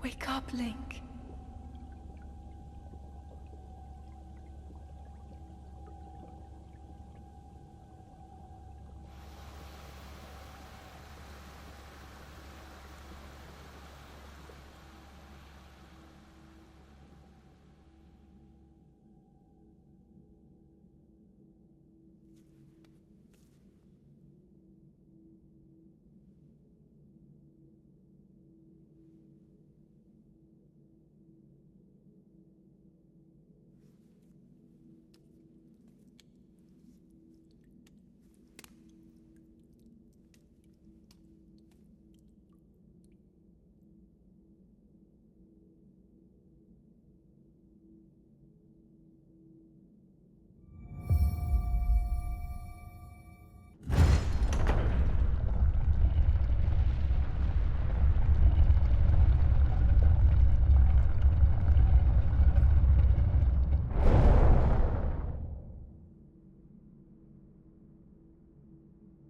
Wake up, Link.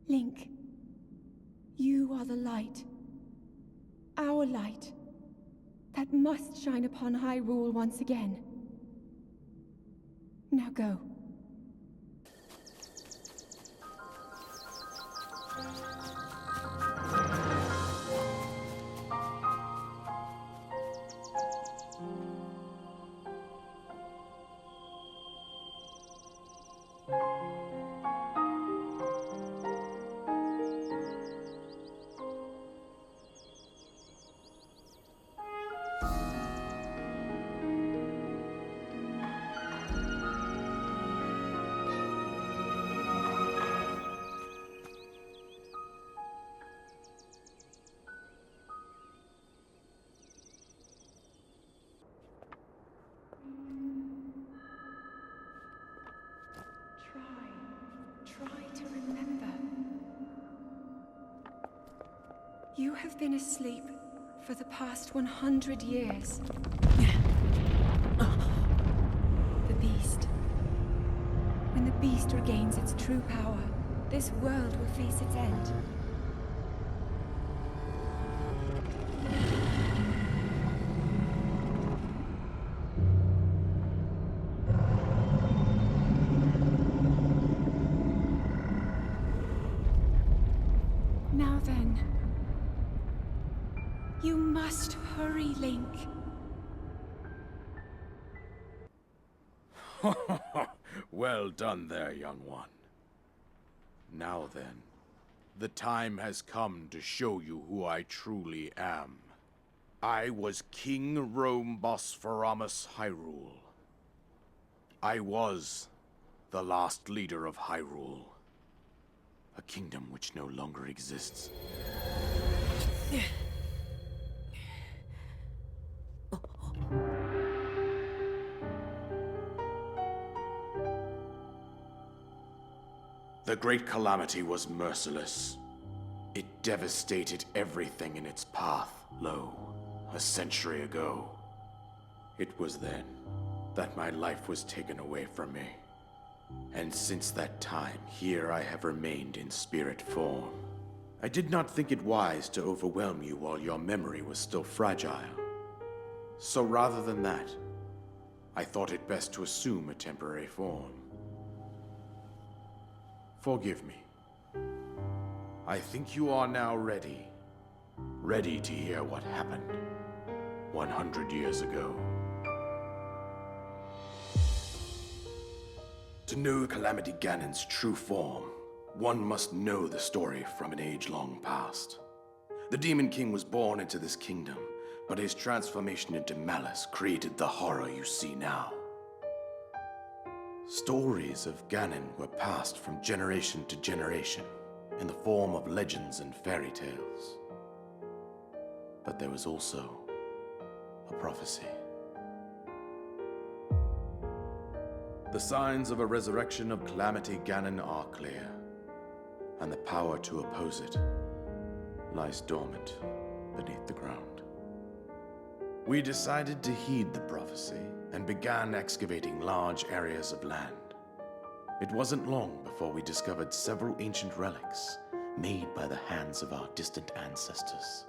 Link, you are the light. Our light. That must shine upon Hyrule once again. Now go. Try to remember. You have been asleep for the past 100 years. The beast. When the beast regains its true power, this world will face its end. Now then, you must hurry, Link. Well done there, young one. Now then, the time has come to show you who I truly am. I was King Rhoam Bosphoramos Hyrule. I was the last leader of Hyrule. A kingdom which no longer exists. The Great Calamity was merciless. It devastated everything in its path, lo, a century ago. It was then that my life was taken away from me. And since that time, here I have remained in spirit form. I did not think it wise to overwhelm you while your memory was still fragile. So rather than that, I thought it best to assume a temporary form. Forgive me. I think you are now ready. Ready to hear what happened 100 years ago. To know Calamity Ganon's true form, one must know the story from an age-long past. The Demon King was born into this kingdom, but his transformation into malice created the horror you see now. Stories of Ganon were passed from generation to generation in the form of legends and fairy tales. But there was also a prophecy. The signs of a resurrection of Calamity Ganon are clear, and the power to oppose it lies dormant beneath the ground. We decided to heed the prophecy and began excavating large areas of land. It wasn't long before we discovered several ancient relics made by the hands of our distant ancestors.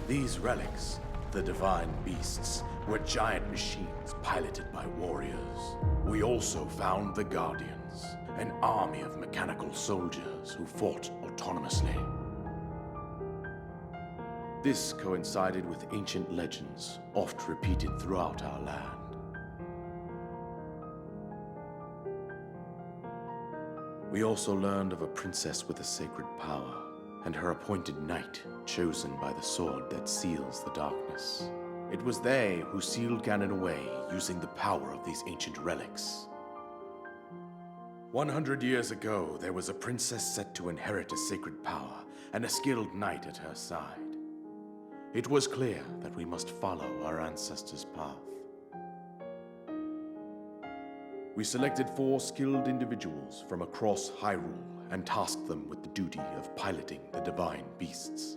These relics, the divine beasts, were giant machines piloted by warriors. We also found the Guardians, an army of mechanical soldiers who fought autonomously. This coincided with ancient legends, oft repeated throughout our land. We also learned of a princess with a sacred power, and her appointed knight, chosen by the sword that seals the darkness. It was they who sealed Ganon away using the power of these ancient relics. 100 years ago, there was a princess set to inherit a sacred power, and a skilled knight at her side. It was clear that we must follow our ancestors' path. We selected 4 skilled individuals from across Hyrule and tasked them with the duty of piloting the divine beasts.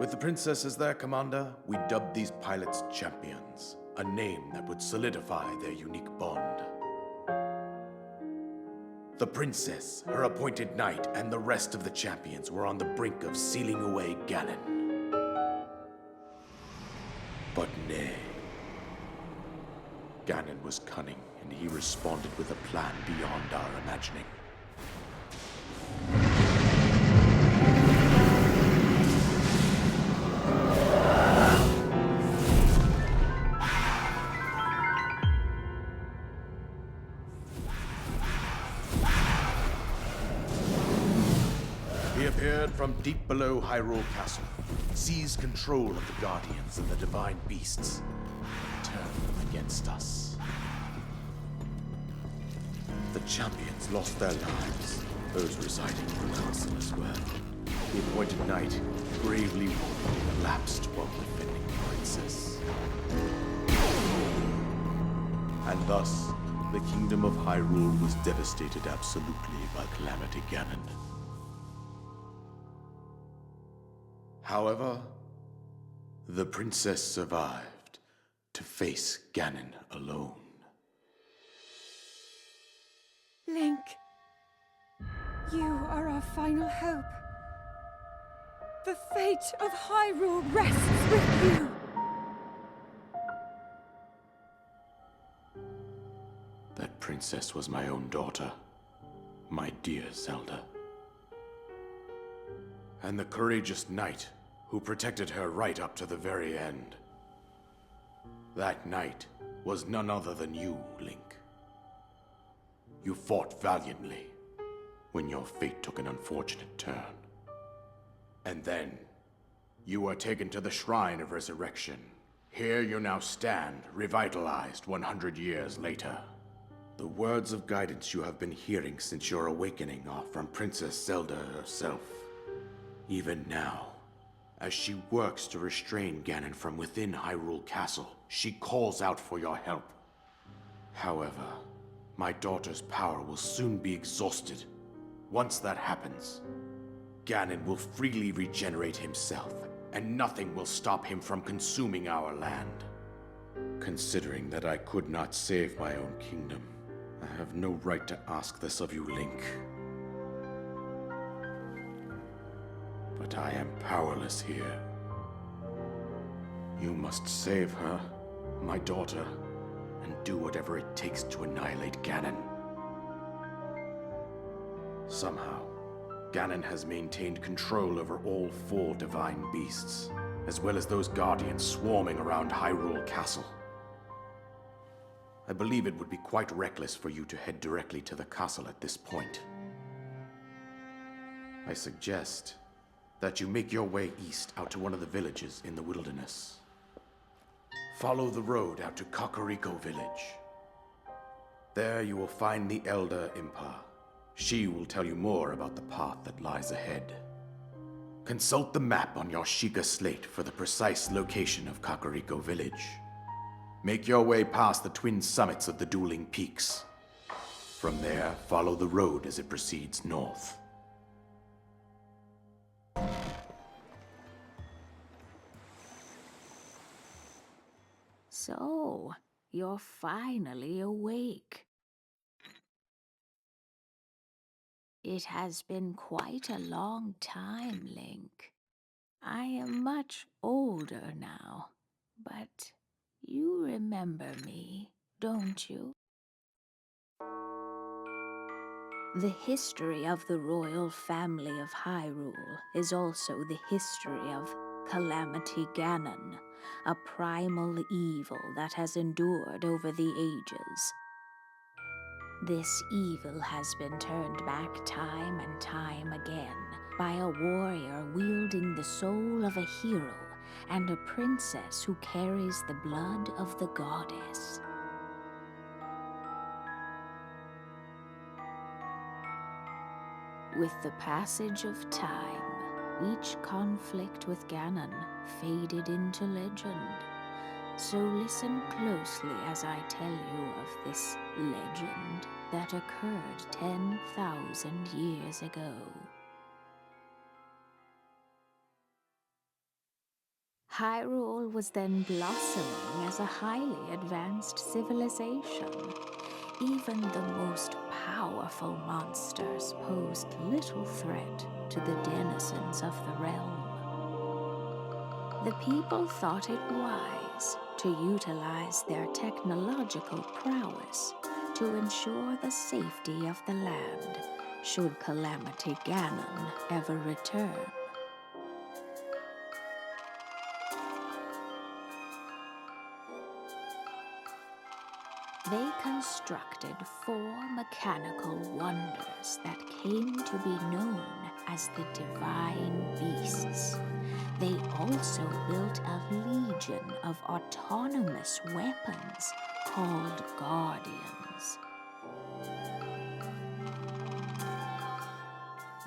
With the princess as their commander, we dubbed these pilots Champions, a name that would solidify their unique bond. The princess, her appointed knight, and the rest of the champions were on the brink of sealing away Ganon. But nay. Ganon was cunning, and he responded with a plan beyond our imagining. He appeared from deep below Hyrule Castle, seized control of the Guardians and the divine beasts, and turned them against us. The champions lost their lives, those residing in the castle as well. The appointed knight, bravely wounded, collapsed while defending the princess. And thus, the kingdom of Hyrule was devastated absolutely by Calamity Ganon. However, the princess survived to face Ganon alone. Link, you are our final hope. The fate of Hyrule rests with you. That princess was my own daughter, my dear Zelda. And the courageous knight who protected her right up to the very end. That knight was none other than you, Link. You fought valiantly when your fate took an unfortunate turn. And then, you were taken to the Shrine of Resurrection. Here you now stand, revitalized 100 years later. The words of guidance you have been hearing since your awakening are from Princess Zelda herself. Even now, as she works to restrain Ganon from within Hyrule Castle, she calls out for your help. However, my daughter's power will soon be exhausted. Once that happens, Ganon will freely regenerate himself, and nothing will stop him from consuming our land. Considering that I could not save my own kingdom, I have no right to ask this of you, Link. But I am powerless here. You must save her, my daughter, and do whatever it takes to annihilate Ganon. Somehow, Ganon has maintained control over all 4 divine beasts, as well as those guardians swarming around Hyrule Castle. I believe it would be quite reckless for you to head directly to the castle at this point. I suggest that you make your way east out to one of the villages in the wilderness. Follow the road out to Kakariko Village. There you will find the Elder Impa. She will tell you more about the path that lies ahead. Consult the map on your Sheikah slate for the precise location of Kakariko Village. Make your way past the twin summits of the dueling peaks. From there, follow the road as it proceeds north. So, you're finally awake. It has been quite a long time, Link. I am much older now, but you remember me, don't you? The history of the royal family of Hyrule is also the history of Calamity Ganon, a primal evil that has endured over the ages. This evil has been turned back time and time again by a warrior wielding the soul of a hero and a princess who carries the blood of the goddess. With the passage of time, each conflict with Ganon faded into legend. So listen closely as I tell you of this legend that occurred 10,000 years ago. Hyrule was then blossoming as a highly advanced civilization. Even the most powerful monsters posed little threat to the denizens of the realm. The people thought it wise to utilize their technological prowess to ensure the safety of the land should Calamity Ganon ever return. They constructed 4 mechanical wonders that came to be known as the Divine Beasts. They also built a legion of autonomous weapons called Guardians.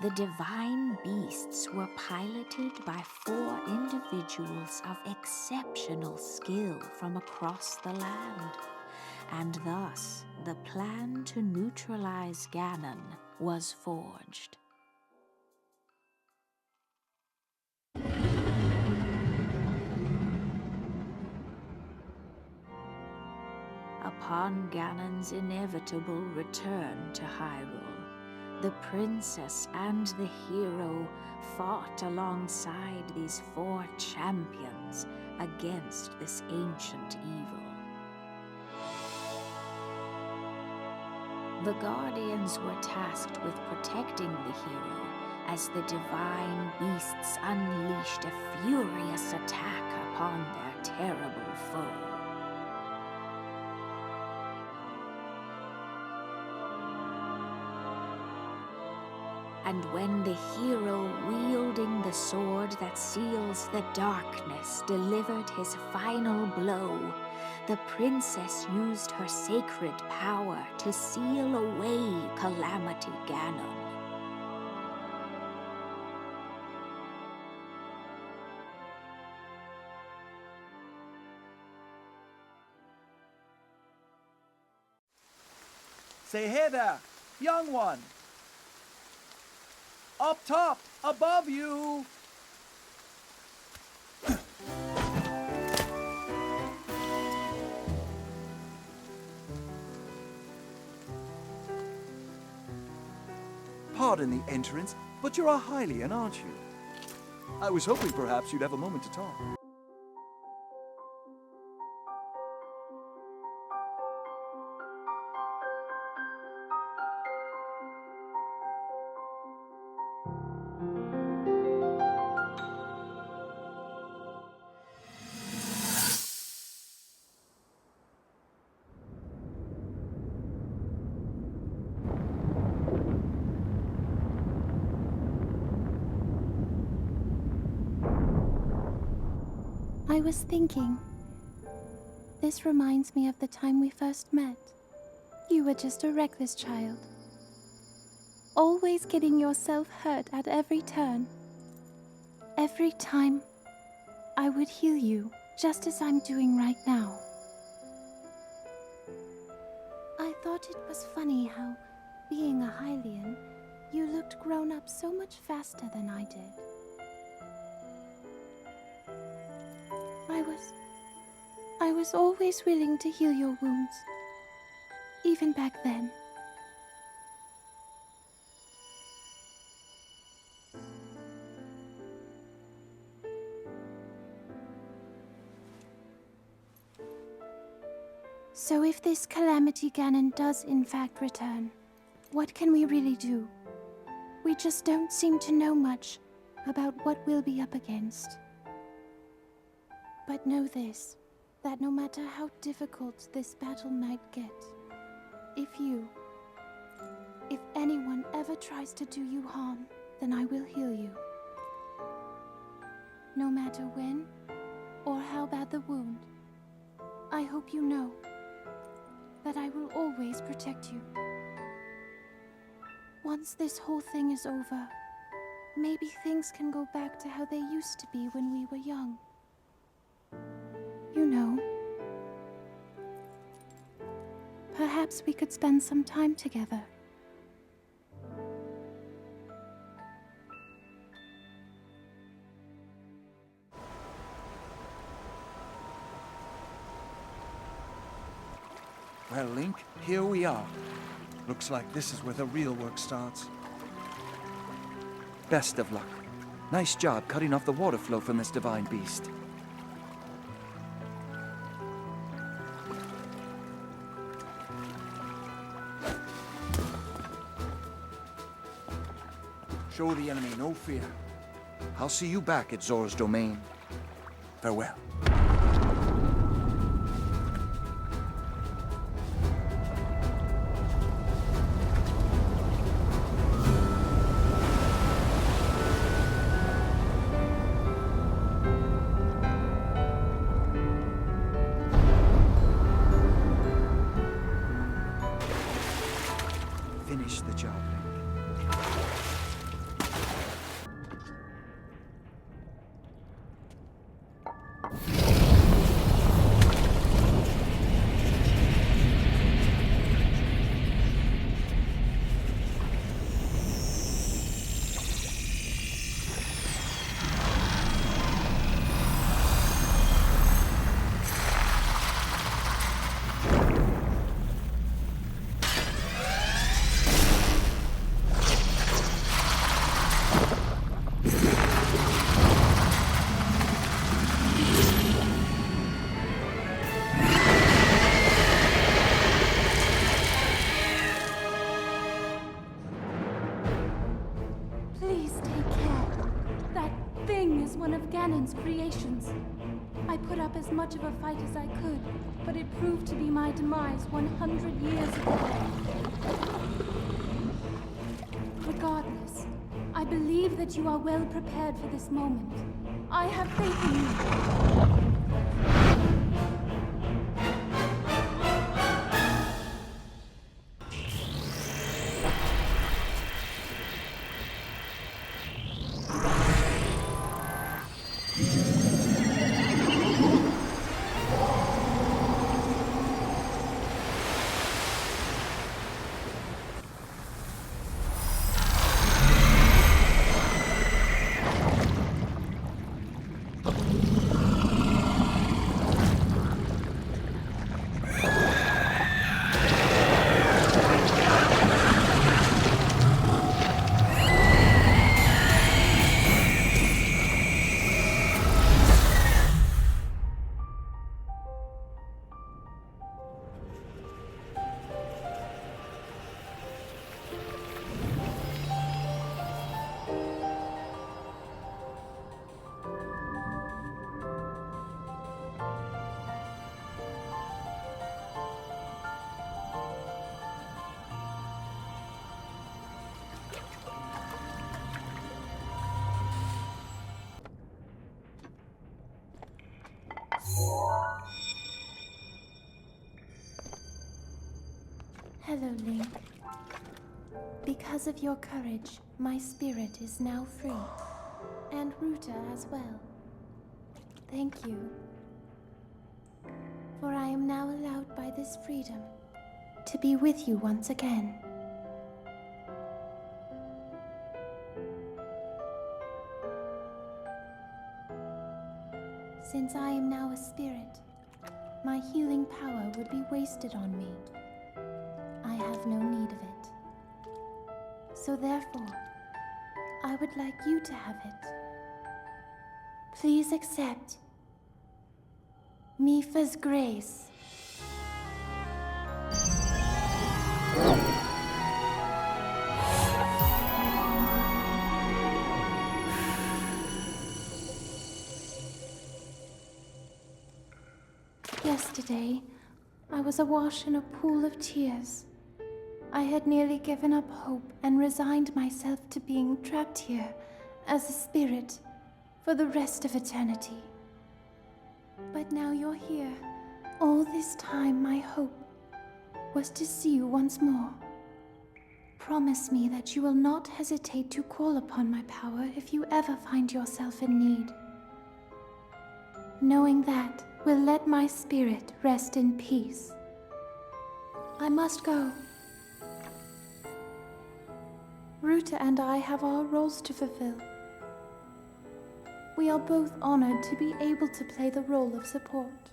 The Divine Beasts were piloted by 4 individuals of exceptional skill from across the land. And thus, the plan to neutralize Ganon was forged. Upon Ganon's inevitable return to Hyrule, the princess and the hero fought alongside these 4 champions against this ancient evil. The Guardians were tasked with protecting the hero as the Divine Beasts unleashed a furious attack upon their terrible foe. And when the hero wielding the sword that seals the darkness delivered his final blow, the princess used her sacred power to seal away Calamity Ganon. Say, hey there, young one! Up top, above you! Pardon the entrance, but you're a Hylian, aren't you? I was hoping perhaps you'd have a moment to talk. I was thinking, this reminds me of the time we first met. You were just a reckless child, always getting yourself hurt at every turn. Every time, I would heal you, just as I'm doing right now. I thought it was funny how, being a Hylian, you looked grown up so much faster than I did. I was always willing to heal your wounds, even back then. So if this Calamity Ganon does in fact return, what can we really do? We just don't seem to know much about what we'll be up against. But know this, that no matter how difficult this battle might get, if anyone ever tries to do you harm, then I will heal you. No matter when or how bad the wound, I hope you know that I will always protect you. Once this whole thing is over, maybe things can go back to how they used to be when we were young. You know, perhaps we could spend some time together. Well, Link, here we are. Looks like this is where the real work starts. Best of luck. Nice job cutting off the water flow from this divine beast. Show the enemy no fear. I'll see you back at Zora's domain. Farewell. Finish the job, Link. Please take care. That thing is one of Ganon's creations. I put up as much of a fight as I could, but it proved to be my demise 100 years ago. Regardless, I believe that you are well prepared for this moment. I have faith in you. Hello, Link. Because of your courage, my spirit is now free. And Ruta as well. Thank you. For I am now allowed by this freedom to be with you once again. Since I am now a spirit, my healing power would be wasted on me. I have no need of it. So therefore, I would like you to have it. Please accept Mipha's grace. Yesterday, I was awash in a pool of tears. I had nearly given up hope and resigned myself to being trapped here as a spirit for the rest of eternity. But now you're here. All this time, my hope was to see you once more. Promise me that you will not hesitate to call upon my power if you ever find yourself in need. Knowing that will let my spirit rest in peace. I must go. Ruta and I have our roles to fulfill. We are both honored to be able to play the role of support.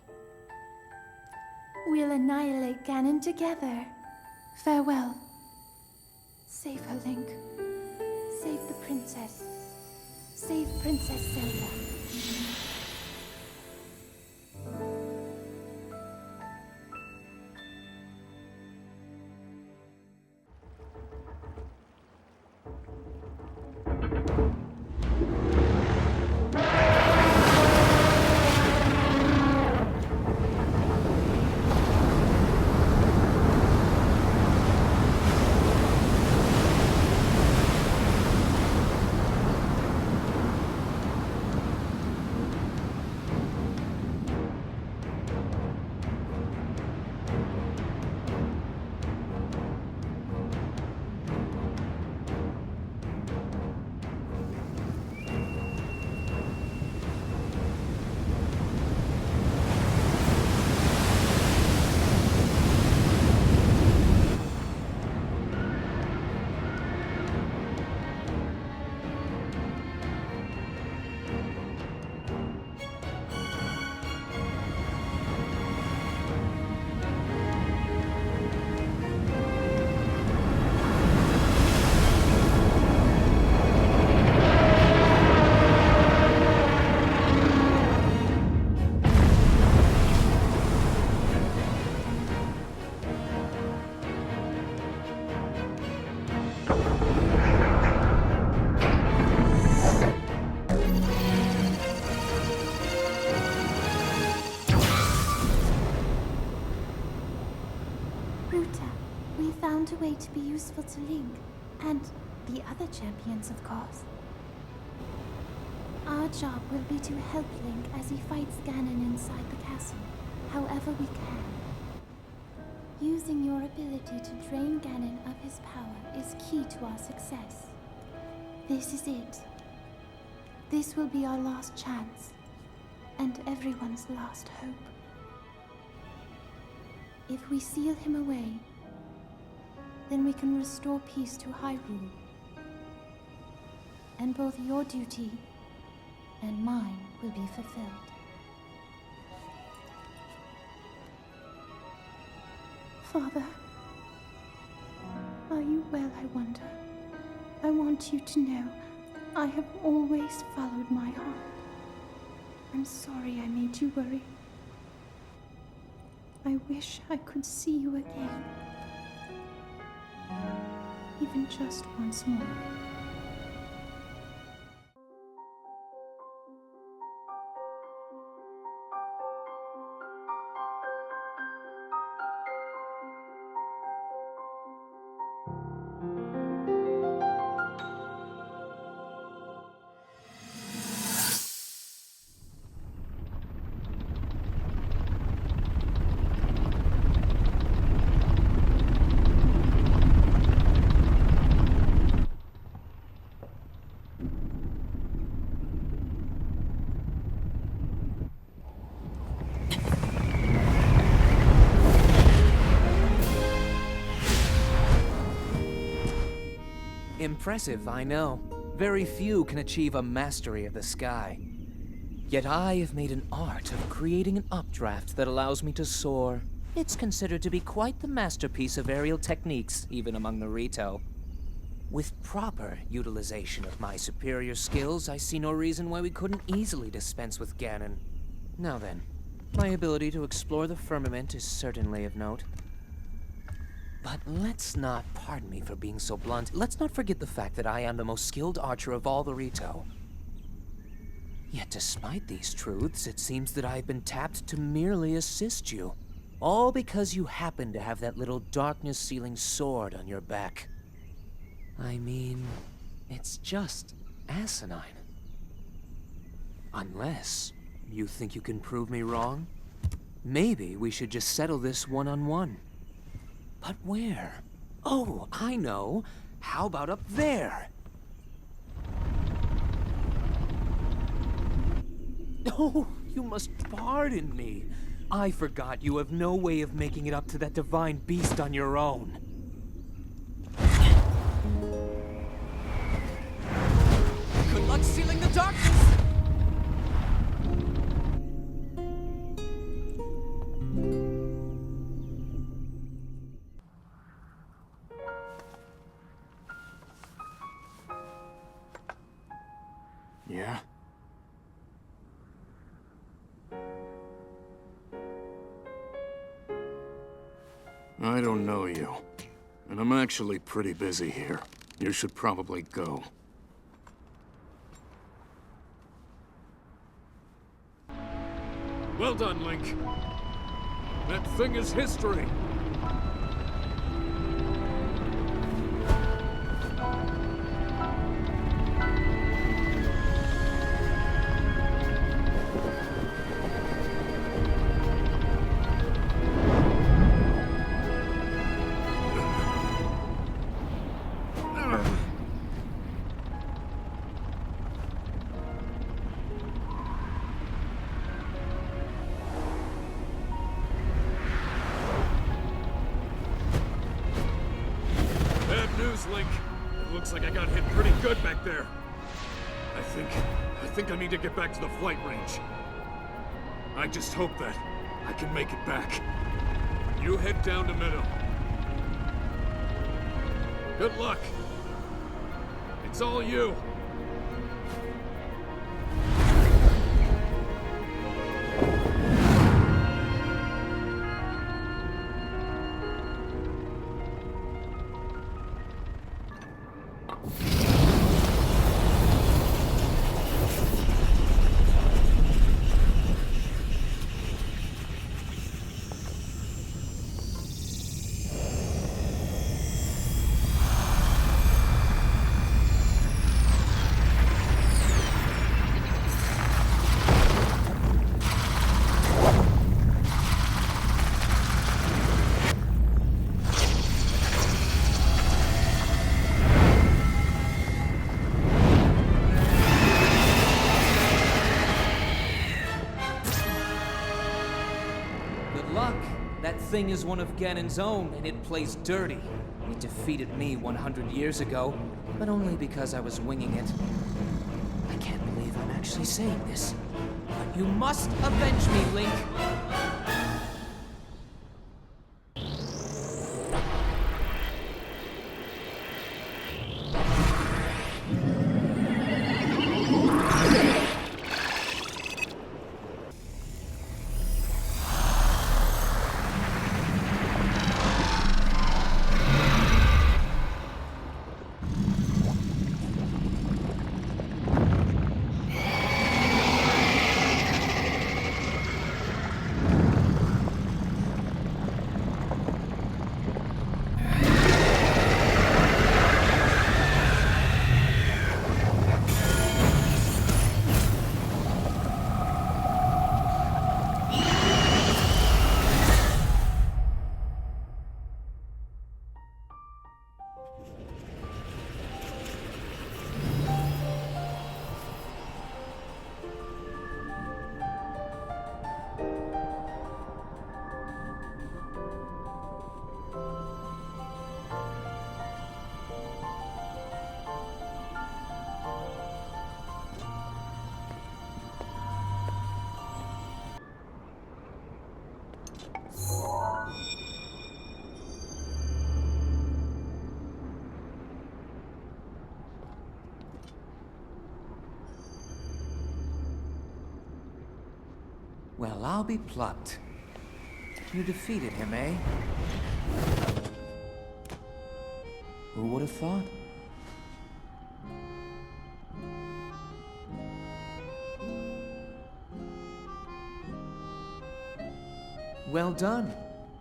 We'll annihilate Ganon together. Farewell. Save her, Link. Save the princess. Save Princess Zelda. A way to be useful to Link, and the other champions, of course. Our job will be to help Link as he fights Ganon inside the castle, however we can. Using your ability to drain Ganon of his power is key to our success. This is it. This will be our last chance, and everyone's last hope. If we seal him away, then we can restore peace to Hyrule. And both your duty and mine will be fulfilled. Father, are you well, I wonder? I want you to know I have always followed my heart. I'm sorry I made you worry. I wish I could see you again. Even just once more. Impressive, I know. Very few can achieve a mastery of the sky. Yet I have made an art of creating an updraft that allows me to soar. It's considered to be quite the masterpiece of aerial techniques, even among the Rito. With proper utilization of my superior skills, I see no reason why we couldn't easily dispense with Ganon. Now then, my ability to explore the firmament is certainly of note. But let's not, pardon me for being so blunt, let's not forget the fact that I am the most skilled archer of all the Rito. Yet despite these truths, it seems that I've been tapped to merely assist you. All because you happen to have that little darkness-sealing sword on your back. I mean, it's just asinine. Unless you think you can prove me wrong? Maybe we should just settle this one-on-one. But where? Oh, I know. How about up there? Oh, you must pardon me. I forgot you have no way of making it up to that divine beast on your own. Good luck sealing the darkness! Yeah? I don't know you. And I'm actually pretty busy here. You should probably go. Well done, Link. That thing is history. Link. It looks like I got hit pretty good back there. I think I need to get back to the flight range. I just hope that I can make it back. You head down to Medoh. Good luck. It's all you. That thing is one of Ganon's own, and it plays dirty. It defeated me 100 years ago, but only because I was winging it. I can't believe I'm actually saying this, but you must avenge me, Link! Well, I'll be plucked. You defeated him, eh? Who would have thought? Well done.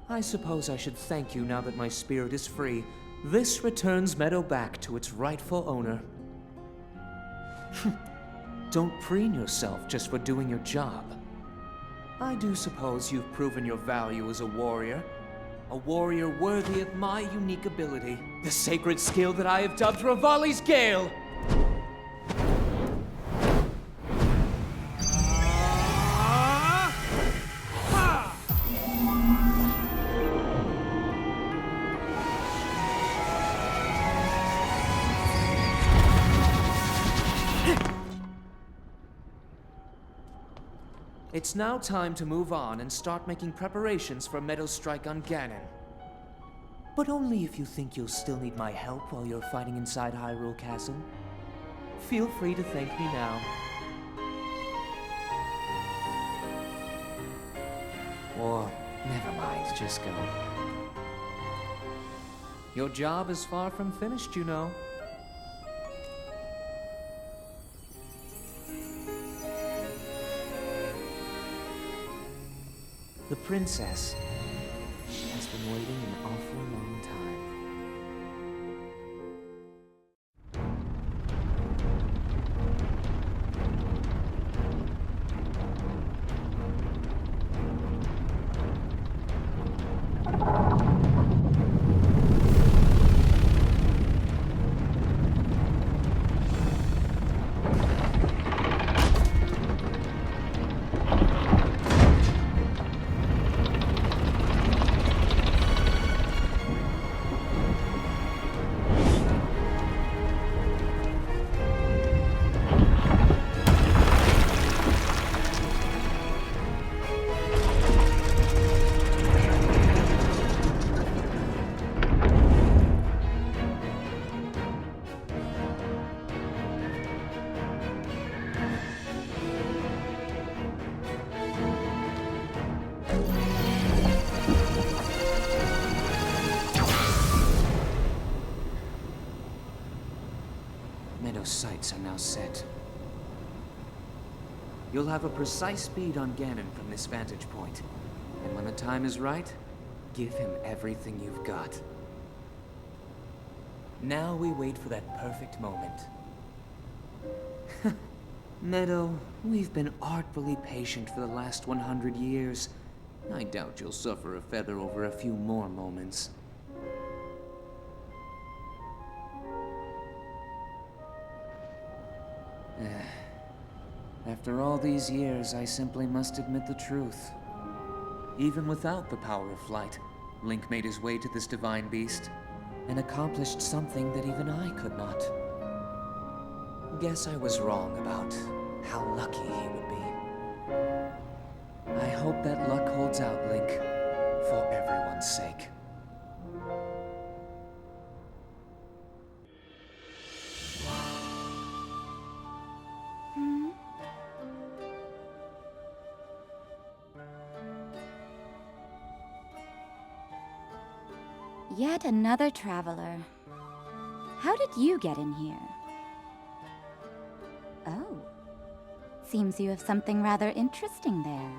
I suppose I should thank you now that my spirit is free. This returns Medoh back to its rightful owner. Don't preen yourself just for doing your job. I do suppose you've proven your value as a warrior worthy of my unique ability, the sacred skill that I have dubbed Revali's Gale! It's now time to move on and start making preparations for Medoh's strike on Ganon. But only if you think you'll still need my help while you're fighting inside Hyrule Castle. Feel free to thank me now. Or, never mind, just go. Your job is far from finished, you know. The princess. She has been waiting an awful long time. Medoh's sights are now set. You'll have a precise bead on Ganon from this vantage point. And when the time is right, give him everything you've got. Now we wait for that perfect moment. Medoh, we've been artfully patient for the last 100 years. I doubt you'll suffer a feather over a few more moments. After all these years, I simply must admit the truth. Even without the power of flight, Link made his way to this divine beast, and accomplished something that even I could not. Guess I was wrong about how lucky he would be. I hope that luck holds out, Link, for everyone's sake. Yet another traveler. How did you get in here? Oh. Seems you have something rather interesting there.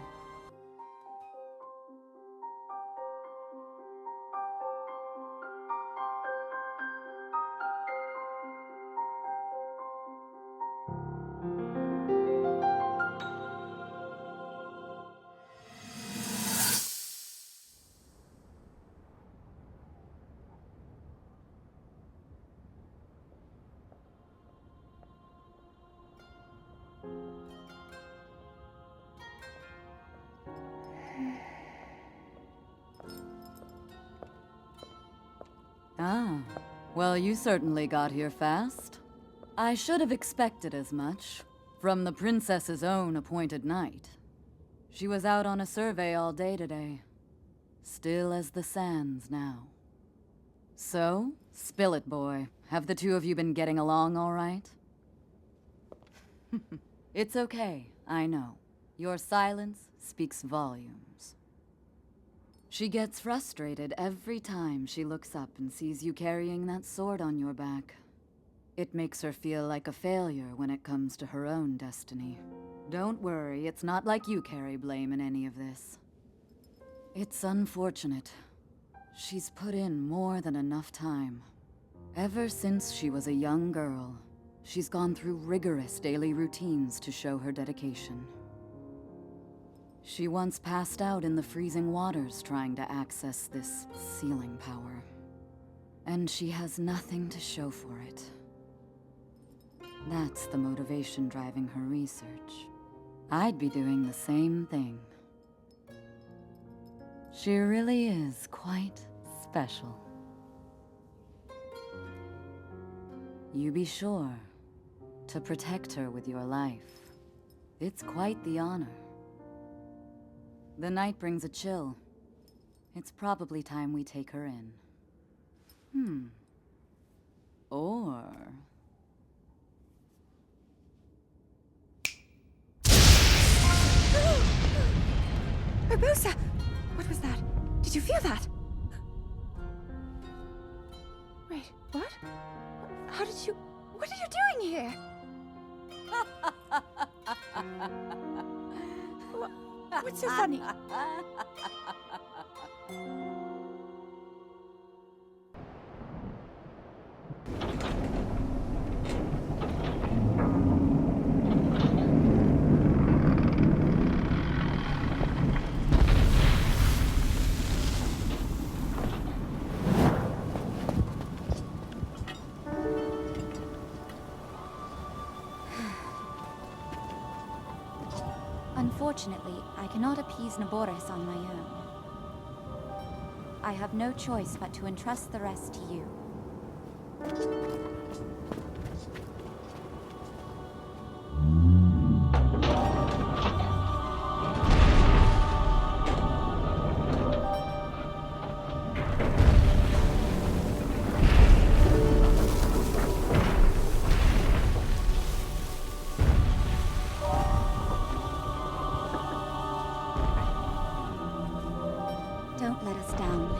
Ah, well, you certainly got here fast. I should have expected as much, from the princess's own appointed knight. She was out on a survey all day today. Still as the sands now. So, spill it, boy. Have the two of you been getting along all right? It's okay, I know. Your silence speaks volumes. She gets frustrated every time she looks up and sees you carrying that sword on your back. It makes her feel like a failure when it comes to her own destiny. Don't worry, it's not like you carry blame in any of this. It's unfortunate. She's put in more than enough time. Ever since she was a young girl, she's gone through rigorous daily routines to show her dedication. She once passed out in the freezing waters trying to access this sealing power. And she has nothing to show for it. That's the motivation driving her research. I'd be doing the same thing. She really is quite special. You be sure to protect her with your life. It's quite the honor. The night brings a chill. It's probably time we take her in. Or... Urbosa! What was that? Did you feel that? Wait, what? How did you... What are you doing here? What's so funny? Unfortunately, I cannot appease Naboris on my own. I have no choice but to entrust the rest to you. Don't let us down, Link.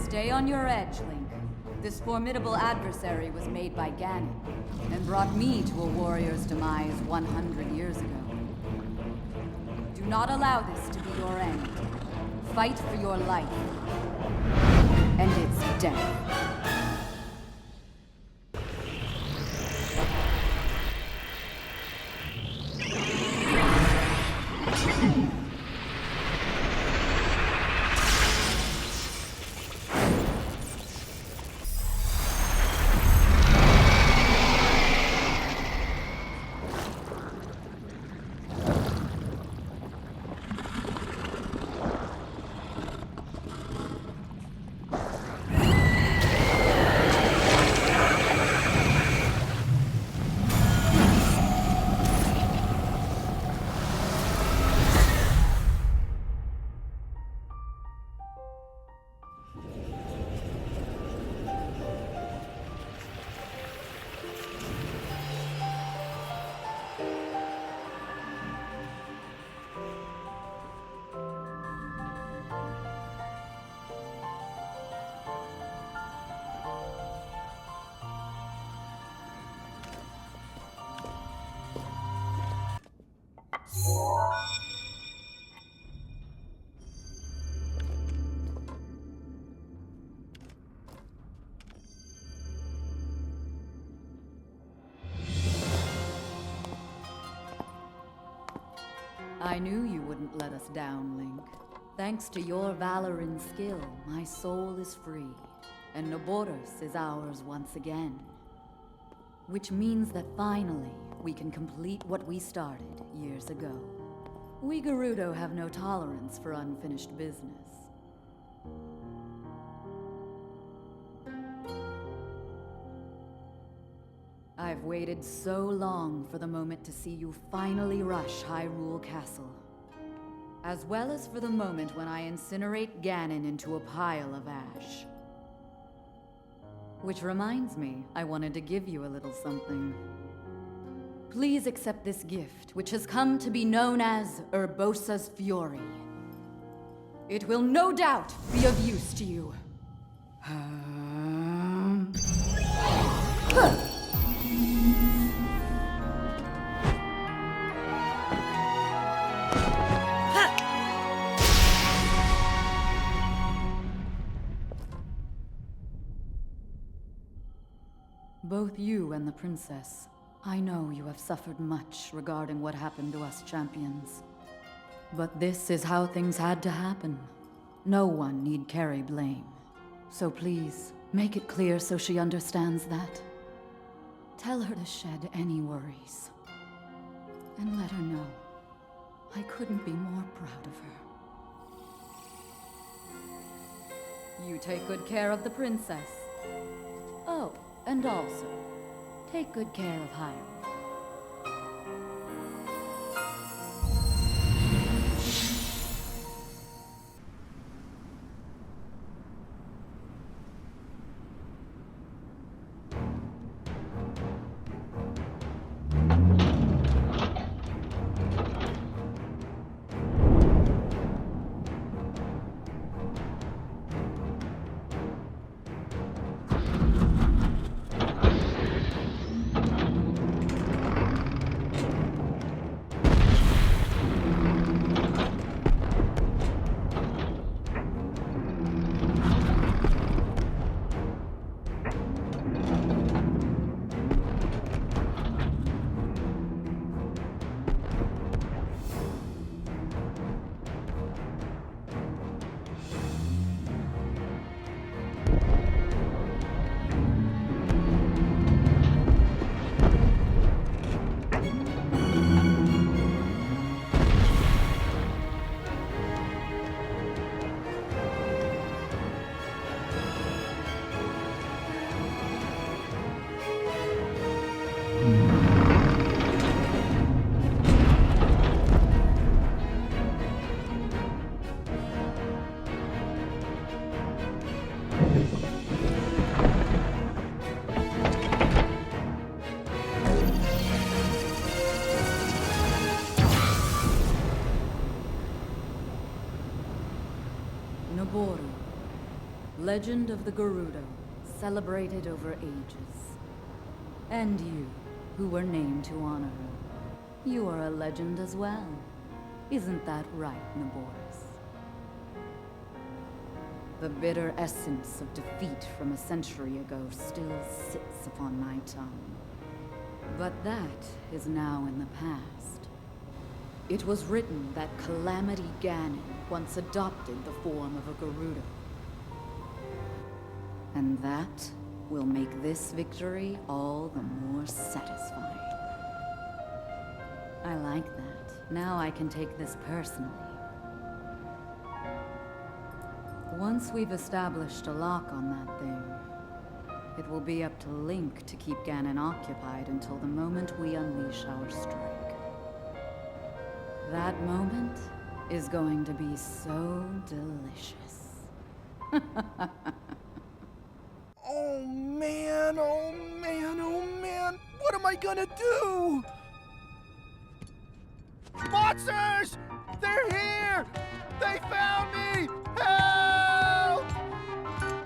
Stay on your edge, Link. This formidable adversary was made by Ganon, and brought me to a warrior's demise 100 years ago. Do not allow this to be your end. Fight for your life. And its death. I knew you wouldn't let us down, Link. Thanks to your valor and skill, my soul is free, and Naboris is ours once again. Which means that finally, we can complete what we started years ago. We Gerudo have no tolerance for unfinished business. I've I've waited so long for the moment to see you finally rush Hyrule Castle. As well as for the moment when I incinerate Ganon into a pile of ash. Which reminds me, I wanted to give you a little something. Please accept this gift, which has come to be known as Urbosa's Fury. It will no doubt be of use to you. Both you and the princess, I know you have suffered much regarding what happened to us champions. But this is how things had to happen. No one need carry blame. So please, make it clear so she understands that. Tell her to shed any worries. And let her know I couldn't be more proud of her. You take good care of the princess. Oh, and also, take good care of Hyrule. Legend of the Gerudo, celebrated over ages. And you, who were named to honor her. You are a legend as well. Isn't that right, Naboris? The bitter essence of defeat from a century ago still sits upon my tongue. But that is now in the past. It was written that Calamity Ganon once adopted the form of a Gerudo. And that will make this victory all the more satisfying. I like that. Now I can take this personally. Once we've established a lock on that thing, it will be up to Link to keep Ganon occupied until the moment we unleash our strike. That moment is going to be so delicious. Oh man, oh man, oh man! What am I gonna do? Monsters! They're here! They found me!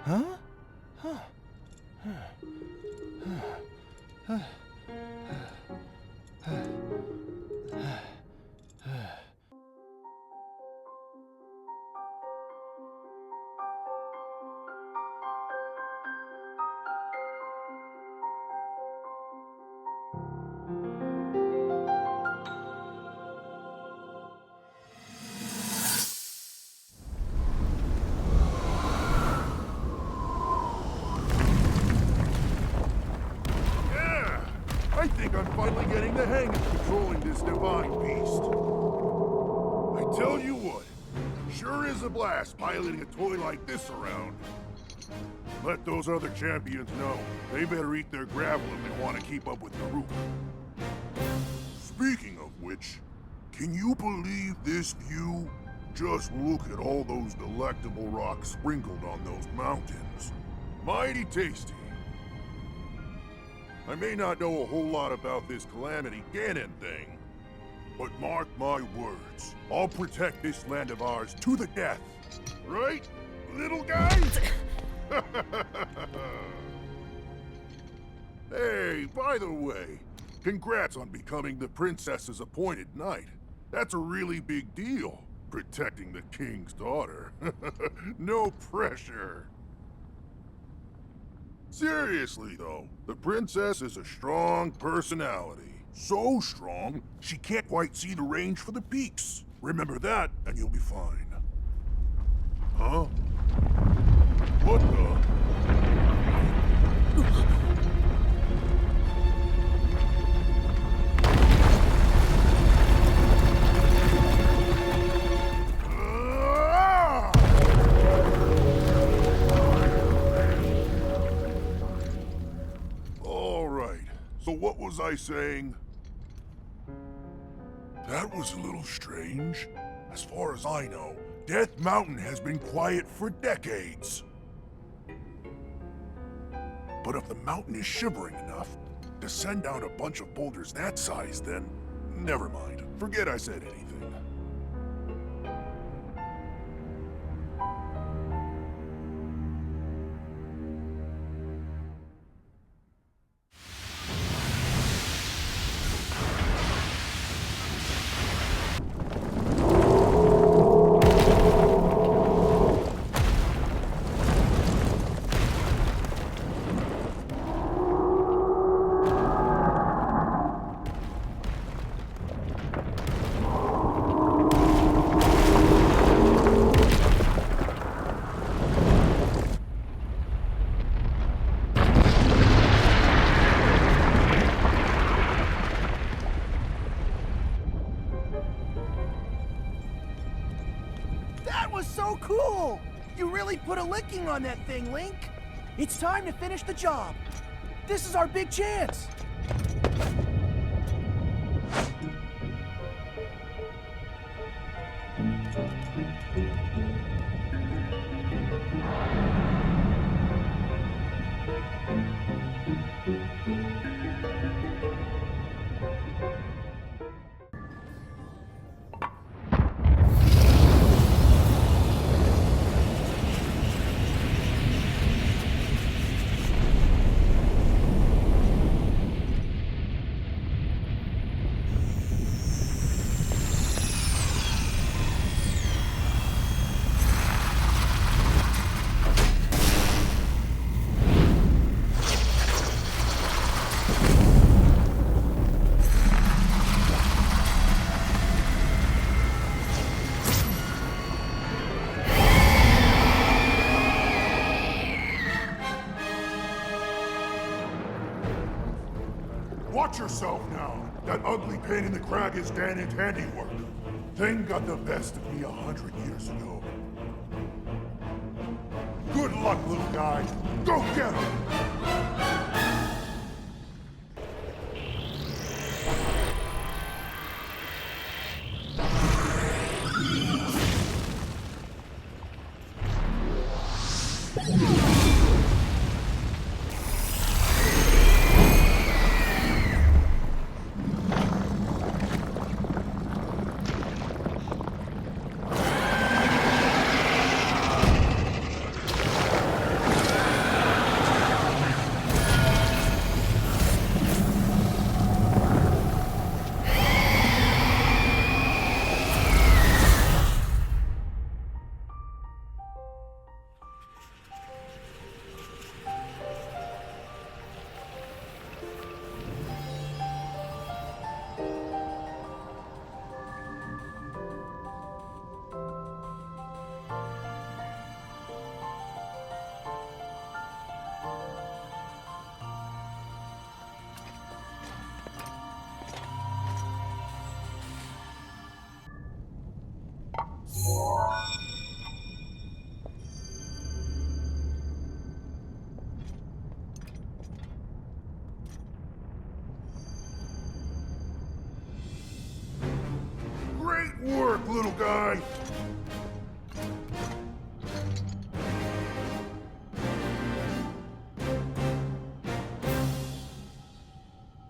Help! Huh? I think I'm finally getting the hang of controlling this divine beast. I tell you what, sure is a blast piloting a toy like this around. Let those other champions know. They better eat their gravel if they want to keep up with Daruk. Speaking of which, can you believe this view? Just look at all those delectable rocks sprinkled on those mountains. Mighty tasty. I may not know a whole lot about this Calamity Ganon thing, but mark my words, I'll protect this land of ours to the death. Right, little guy? Hey, by the way, congrats on becoming the princess's appointed knight. That's a really big deal, protecting the king's daughter. No pressure. Seriously, though, the princess is a strong personality. So strong, she can't quite see the range for the peaks. Remember that, and you'll be fine. Huh? What the? All right, so what was I saying? That was a little strange. As far as I know, Death Mountain has been quiet for decades. But if the mountain is shivering enough to send down a bunch of boulders that size, then never mind. Forget I said anything. So cool! You really put a licking on that thing, Link. It's time to finish the job. This is our big chance. Watch yourself now. That ugly pain in the crag is Ganon's handiwork. Thing got the best of me 100 years ago. Good luck, little guy. Go get him! life.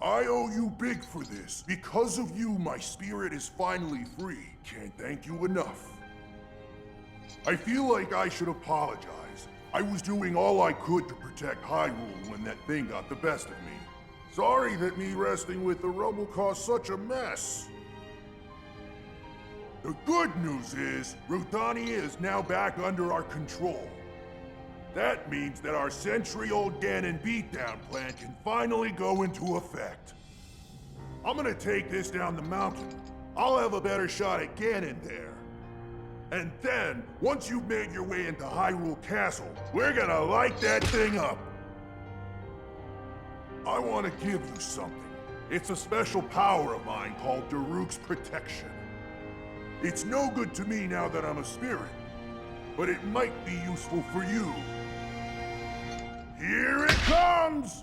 I owe you big for this. Because of you, my spirit is finally free. Can't thank you enough. I feel like I should apologize. I was doing all I could to protect Hyrule when that thing got the best of me. Sorry that me wrestling with the rubble caused such a mess. The good news is, Rudania is now back under our control. That means that our century-old Ganon beatdown plan can finally go into effect. I'm gonna take this down the mountain. I'll have a better shot at Ganon there. And then, once you've made your way into Hyrule Castle, we're gonna light that thing up. I want to give you something. It's a special power of mine called Daruk's Protection. It's no good to me now that I'm a spirit, but it might be useful for you. Here it comes!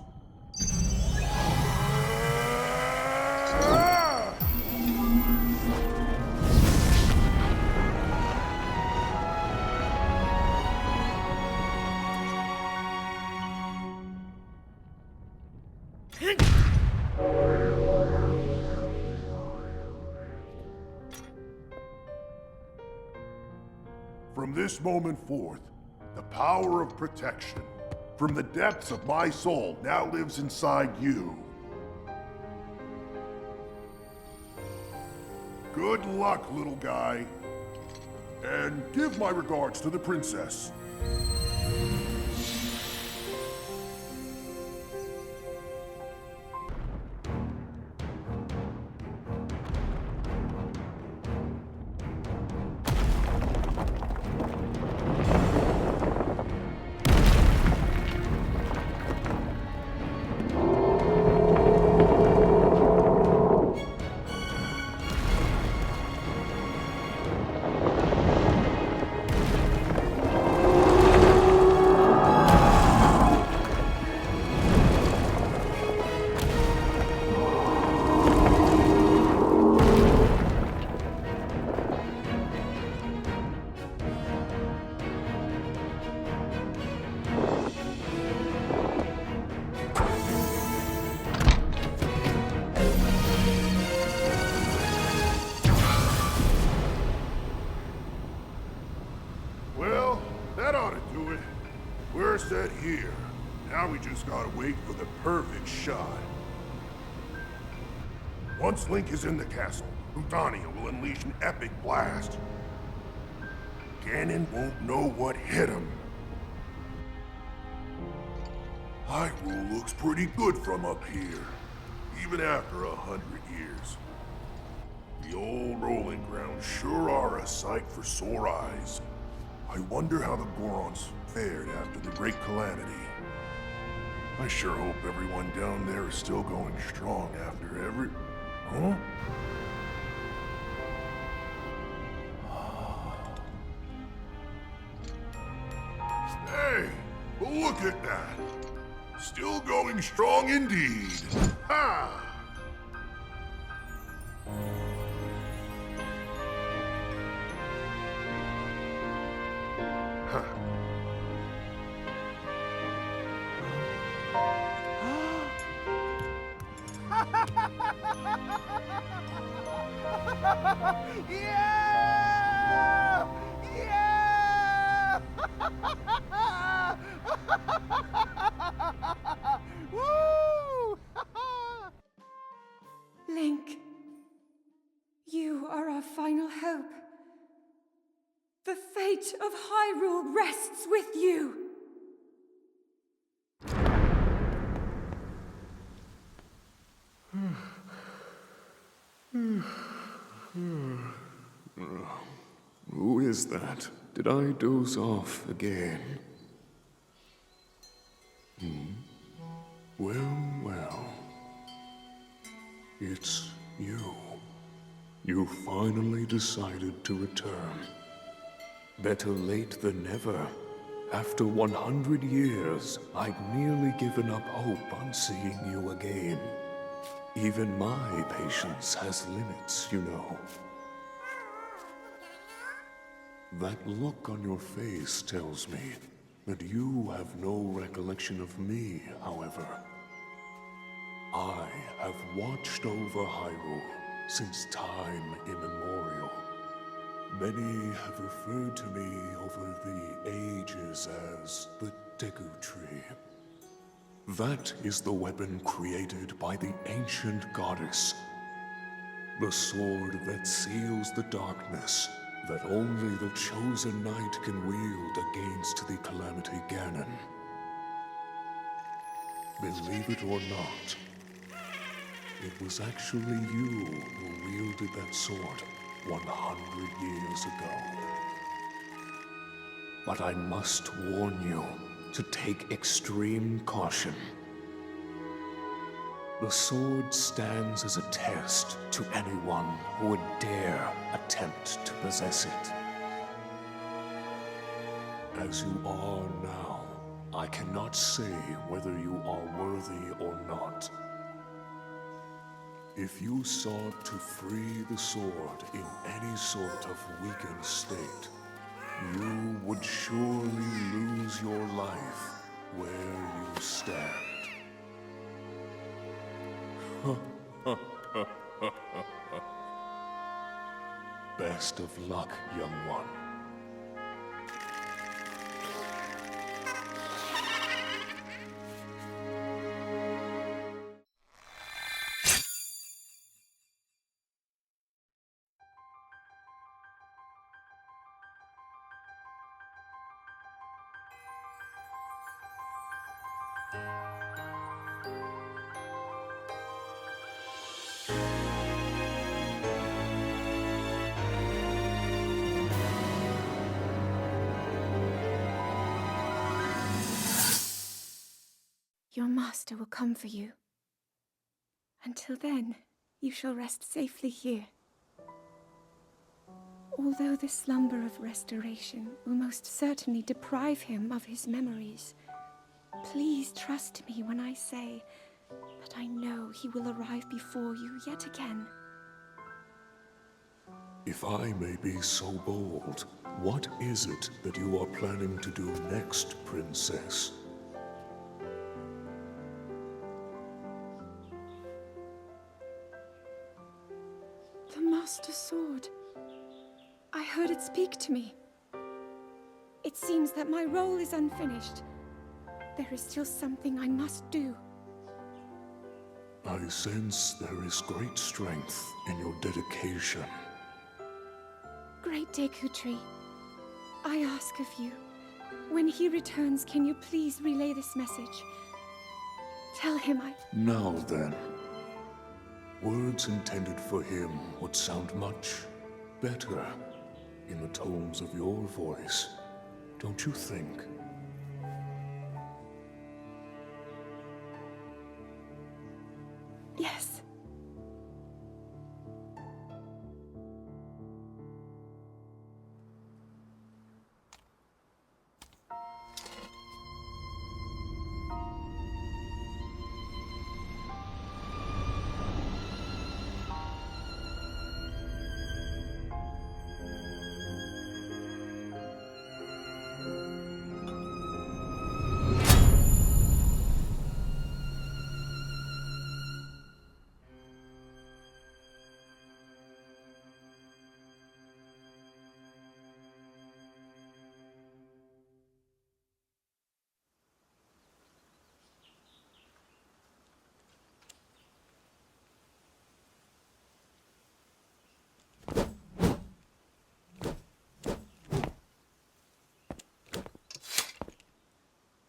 From this moment forth, the power of protection from the depths of my soul now lives inside you. Good luck, little guy. And give my regards to the princess. Set here. Now we just gotta wait for the perfect shot. Once Link is in the castle, Rudania will unleash an epic blast. Ganon won't know what hit him. Hyrule looks pretty good from up here, even after 100 years. The old rolling grounds sure are a sight for sore eyes. I wonder how the Gorons fared after the Great Calamity. I sure hope everyone down there is still going strong after every... Huh? Hey, look at that! Still going strong indeed! Ha! Yeah! Yeah! Woo! Link, you are our final hope. The fate of Hyrule rests with you. Who is that? Did I doze off again? Well. It's you. You finally decided to return. Better late than never. After 100 years, I'd nearly given up hope on seeing you again. Even my patience has limits, you know. That look on your face tells me that you have no recollection of me, however. I have watched over Hyrule since time immemorial. Many have referred to me over the ages as the Deku Tree. That is the weapon created by the ancient goddess. The sword that seals the darkness that only the chosen knight can wield against the Calamity Ganon. Believe it or not, it was actually you who wielded that sword 100 years ago. But I must warn you to take extreme caution. The sword stands as a test to anyone who would dare attempt to possess it. As you are now, I cannot say whether you are worthy or not. If you sought to free the sword in any sort of weakened state, you would surely lose your life where you stand. Best of luck, young one. Your master will come for you. Until then, you shall rest safely here. Although the slumber of restoration will most certainly deprive him of his memories, please trust me when I say that I know he will arrive before you yet again. If I may be so bold, what is it that you are planning to do next, Princess? The Master Sword. I heard it speak to me. It seems that my role is unfinished. There is still something I must do. I sense there is great strength in your dedication. Great Deku Tree, I ask of you, when he returns, can you please relay this message? Tell him Now then. Words intended for him would sound much better in the tones of your voice, don't you think? Yes.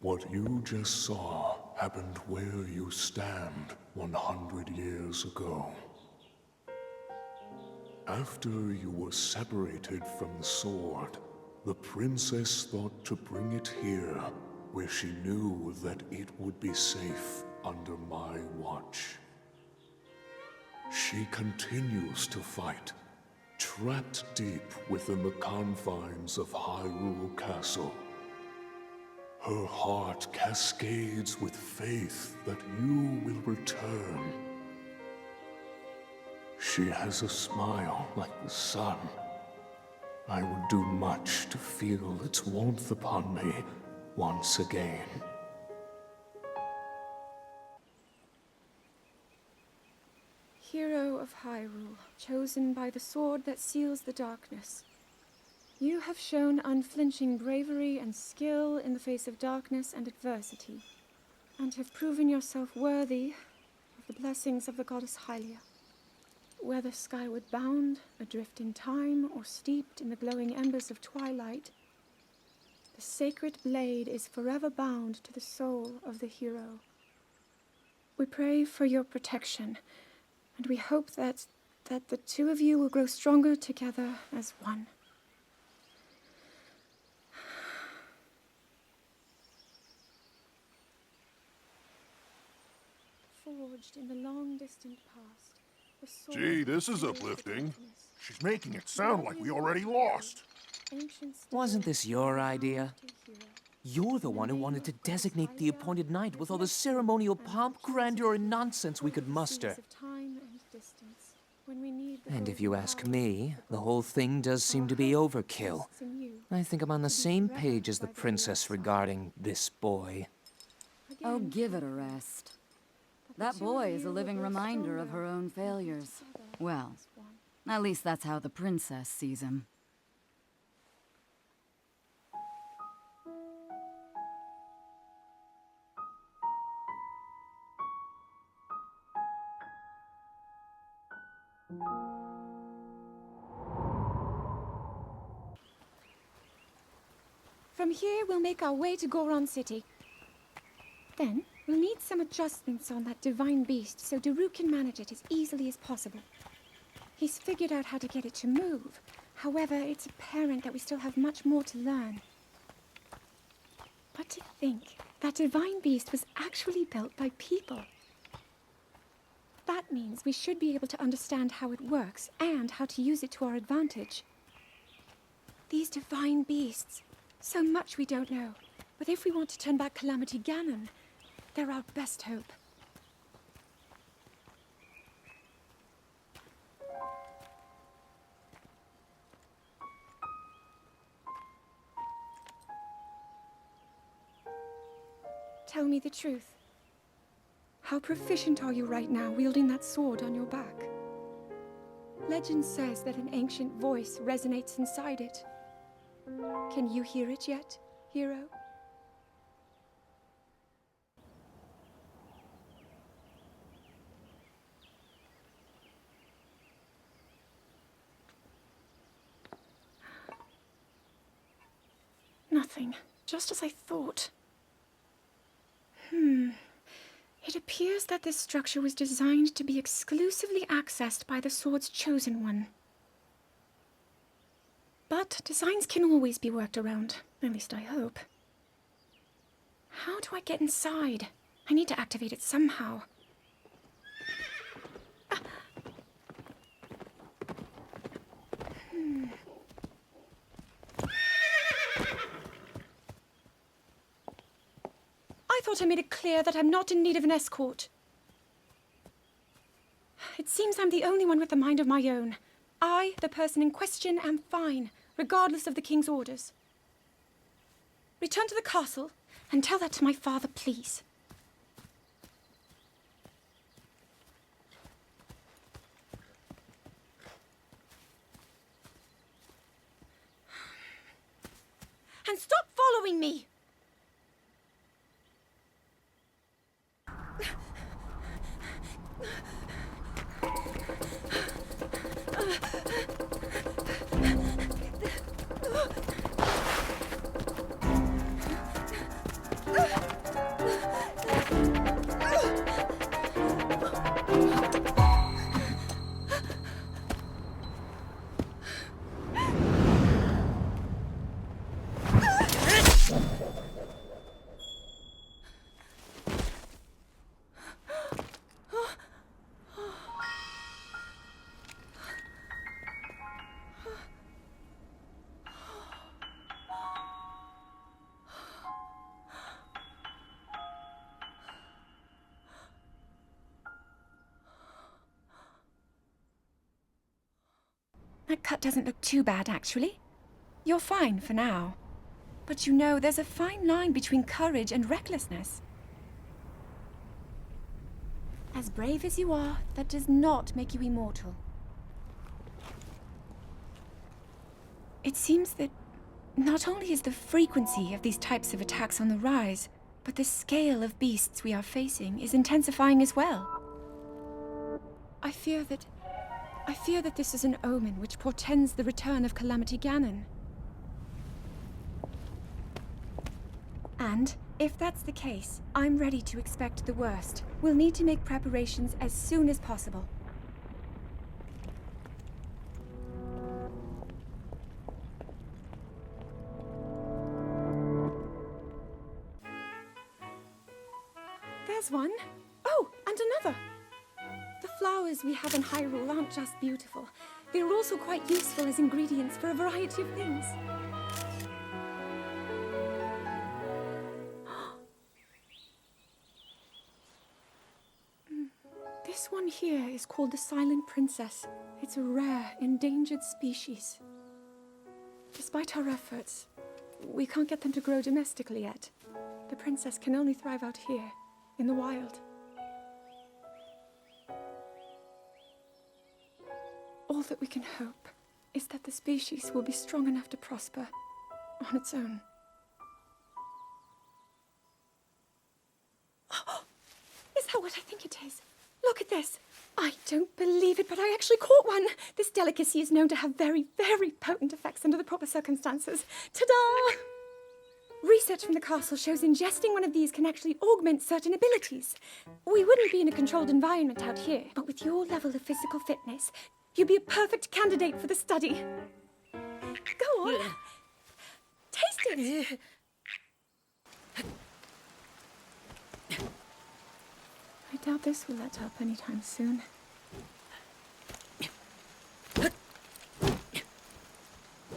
What you just saw happened where you stand 100 years ago. After you were separated from the sword, the princess thought to bring it here, where she knew that it would be safe under my watch. She continues to fight, trapped deep within the confines of Hyrule Castle. Her heart cascades with faith that you will return. She has a smile like the sun, I would do much to feel its warmth upon me once again. Hero of Hyrule, chosen by the sword that seals the darkness. You have shown unflinching bravery and skill in the face of darkness and adversity, and have proven yourself worthy of the blessings of the goddess Hylia. Whether skyward bound, adrift in time, or steeped in the glowing embers of twilight, the sacred blade is forever bound to the soul of the hero. We pray for your protection, and we hope that the two of you will grow stronger together as one. Forged in the long distant past, the sword Gee, this is uplifting. She's making it sound like we already lost. Wasn't this your idea? You're the one who wanted to designate the appointed night with all the ceremonial pomp, grandeur, and nonsense we could muster. And if you ask me, the whole thing does seem to be overkill. I think I'm on the same page as the princess regarding this boy. Oh, give it a rest. That boy is a living reminder of her own failures. Well, at least that's how the princess sees him. From here, we'll make our way to Goron City. Then, we'll need some adjustments on that divine beast so Daruk can manage it as easily as possible. He's figured out how to get it to move. However, it's apparent that we still have much more to learn. But to think that divine beast was actually built by people. That means we should be able to understand how it works and how to use it to our advantage. These divine beasts, so much we don't know. But if we want to turn back Calamity Ganon, they're our best hope. Tell me the truth. How proficient are you right now wielding that sword on your back? Legend says that an ancient voice resonates inside it. Can you hear it yet, hero? Nothing. Just as I thought. It appears that this structure was designed to be exclusively accessed by the sword's chosen one. But designs can always be worked around. At least I hope. How do I get inside? I need to activate it somehow. I thought I made it clear that I'm not in need of an escort. It seems I'm the only one with a mind of my own. I, the person in question, am fine, regardless of the king's orders. Return to the castle and tell that to my father, please. And stop following me! That cut doesn't look too bad, actually. You're fine for now. But you know, there's a fine line between courage and recklessness. As brave as you are, that does not make you immortal. It seems that not only is the frequency of these types of attacks on the rise, but the scale of beasts we are facing is intensifying as well. I fear that this is an omen which portends the return of Calamity Ganon. And, if that's the case, I'm ready to expect the worst. We'll need to make preparations as soon as possible. There's one. Oh, and another. The flowers we have in Hyrule aren't just beautiful. They're also quite useful as ingredients for a variety of things. This one here is called the Silent Princess. It's a rare, endangered species. Despite our efforts, we can't get them to grow domestically yet. The princess can only thrive out here, in the wild. All that we can hope is that the species will be strong enough to prosper on its own. Is that what I think it is? Look at this. I don't believe it, but I actually caught one. This delicacy is known to have very, very potent effects under the proper circumstances. Ta-da! Research from the castle shows ingesting one of these can actually augment certain abilities. We wouldn't be in a controlled environment out here, but with your level of physical fitness, you'd be a perfect candidate for the study. Go on. Taste it. I doubt this will let up anytime soon.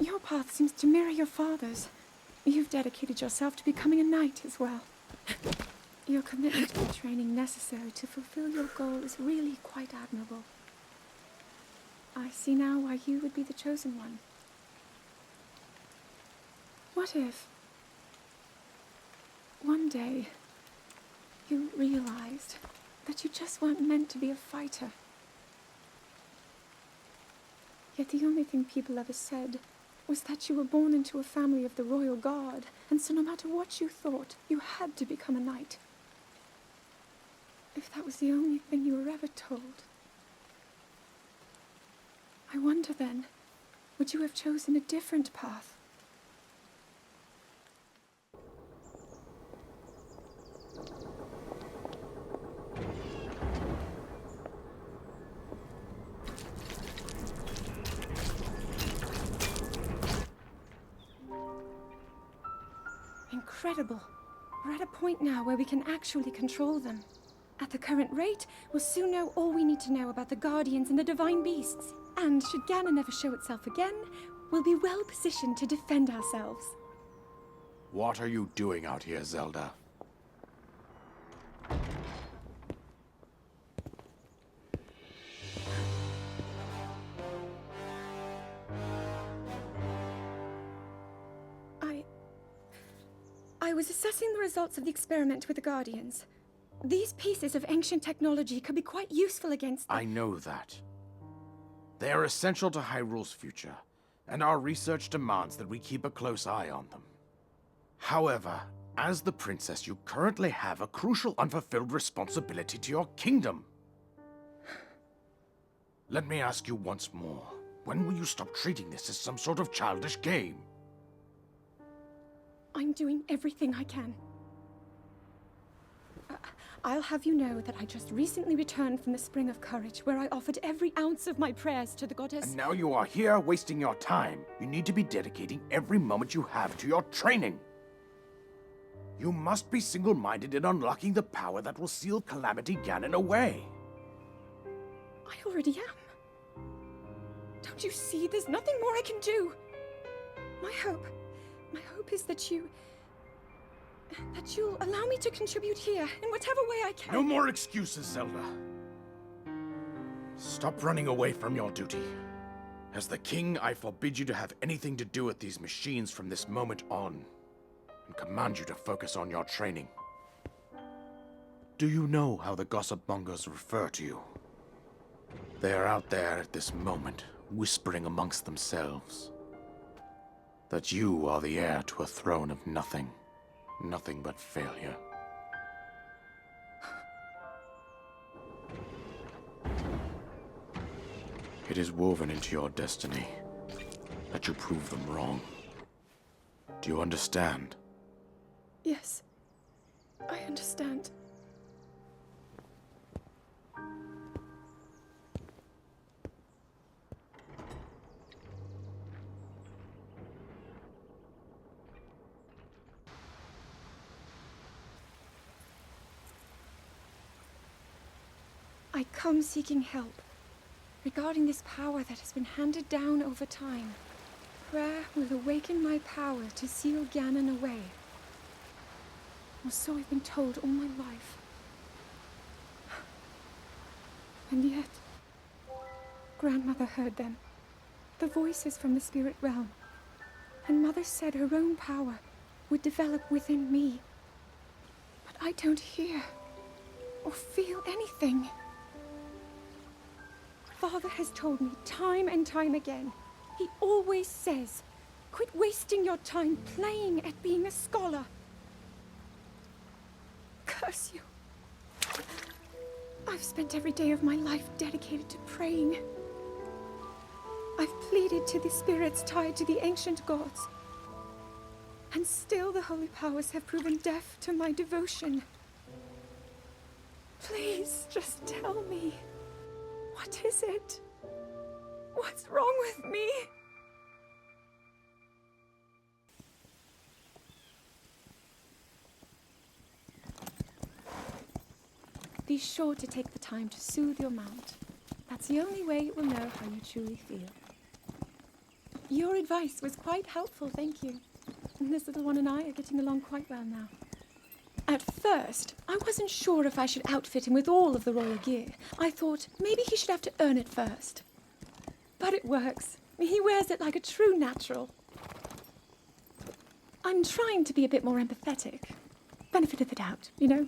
Your path seems to mirror your father's. You've dedicated yourself to becoming a knight as well. Your commitment to the training necessary to fulfill your goal is really quite admirable. I see now why you would be the chosen one. What if one day you realized that you just weren't meant to be a fighter? Yet the only thing people ever said was that you were born into a family of the royal guard, and so no matter what you thought, you had to become a knight. If that was the only thing you were ever told, I wonder then, would you have chosen a different path? Incredible. We're at a point now where we can actually control them. At the current rate, we'll soon know all we need to know about the Guardians and the Divine Beasts. And should Ganon ever show itself again, we'll be well positioned to defend ourselves. What are you doing out here, Zelda? I was assessing the results of the experiment with the Guardians. These pieces of ancient technology could be quite useful against I know that. They are essential to Hyrule's future, and our research demands that we keep a close eye on them. However, as the princess, you currently have a crucial unfulfilled responsibility to your kingdom. Let me ask you once more, when will you stop treating this as some sort of childish game? I'm doing everything I can. I'll have you know that I just recently returned from the Spring of Courage, where I offered every ounce of my prayers to the goddess. And now you are here wasting your time. You need to be dedicating every moment you have to your training. You must be single-minded in unlocking the power that will seal Calamity Ganon away. I already am. Don't you see? There's nothing more I can do. My hope is that you'll allow me to contribute here in whatever way I can. No more excuses, Zelda. Stop running away from your duty, As the king, I forbid you to have anything to do with these machines from this moment on, and command you to focus on your training. Do you know how the gossip mongers refer to you? They are out there at this moment, whispering amongst themselves that you are the heir to a throne of nothing, nothing but failure. It is woven into your destiny that you prove them wrong. Do you understand? Yes, I understand. I come seeking help regarding this power that has been handed down over time. Prayer will awaken my power to seal Ganon away. Or so I've been told all my life. And yet, Grandmother heard them. The voices from the spirit realm. And Mother said her own power would develop within me. But I don't hear or feel anything. Father has told me time and time again. He always says, quit wasting your time playing at being a scholar. Curse you. I've spent every day of my life dedicated to praying. I've pleaded to the spirits tied to the ancient gods. And still the holy powers have proven deaf to my devotion. Please, just tell me. What is it? What's wrong with me? Be sure to take the time to soothe your mount. That's the only way it will know how you truly feel. Your advice was quite helpful, thank you. And this little one and I are getting along quite well now. At first, I wasn't sure if I should outfit him with all of the royal gear. I thought maybe he should have to earn it first. But it works. He wears it like a true natural. I'm trying to be a bit more empathetic. Benefit of the doubt, you know?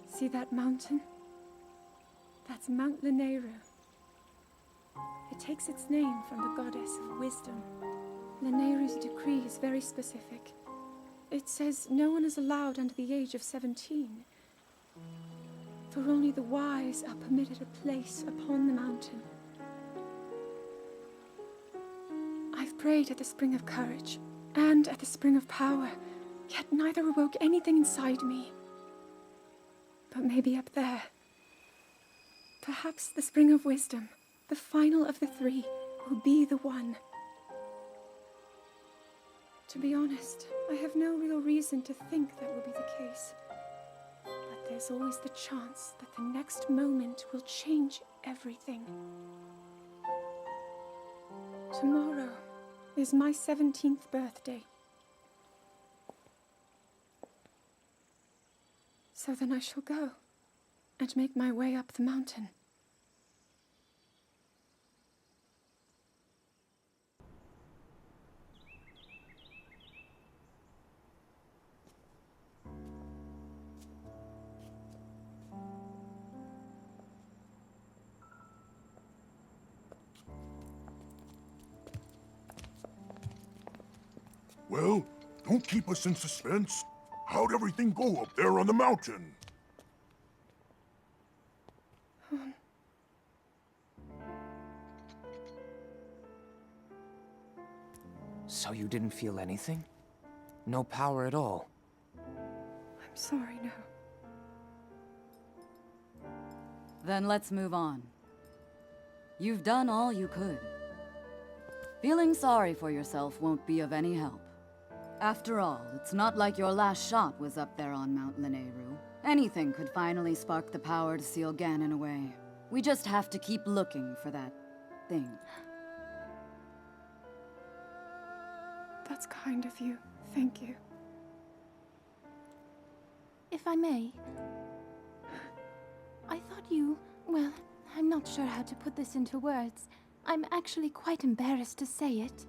See that mountain? That's Mount Lanayru. It takes its name from the goddess of wisdom. Lanayru's decree is very specific. It says no one is allowed under the age of 17. For only the wise are permitted a place upon the mountain. I've prayed at the Spring of Courage and at the Spring of Power, yet neither awoke anything inside me. But maybe up there. Perhaps the Spring of Wisdom, the final of the three, will be the one. To be honest, I have no real reason to think that will be the case. But there's always the chance that the next moment will change everything. Tomorrow is my 17th birthday. So then I shall go and make my way up the mountain. Well, don't keep us in suspense. How'd everything go up there on the mountain? So you didn't feel anything? No power at all? I'm sorry, no. Then let's move on. You've done all you could. Feeling sorry for yourself won't be of any help. After all, it's not like your last shot was up there on Mount Lanayru. Anything could finally spark the power to seal Ganon away. We just have to keep looking for that thing. That's kind of you. Thank you. If I may, I thought you... Well, I'm not sure how to put this into words. I'm actually quite embarrassed to say it.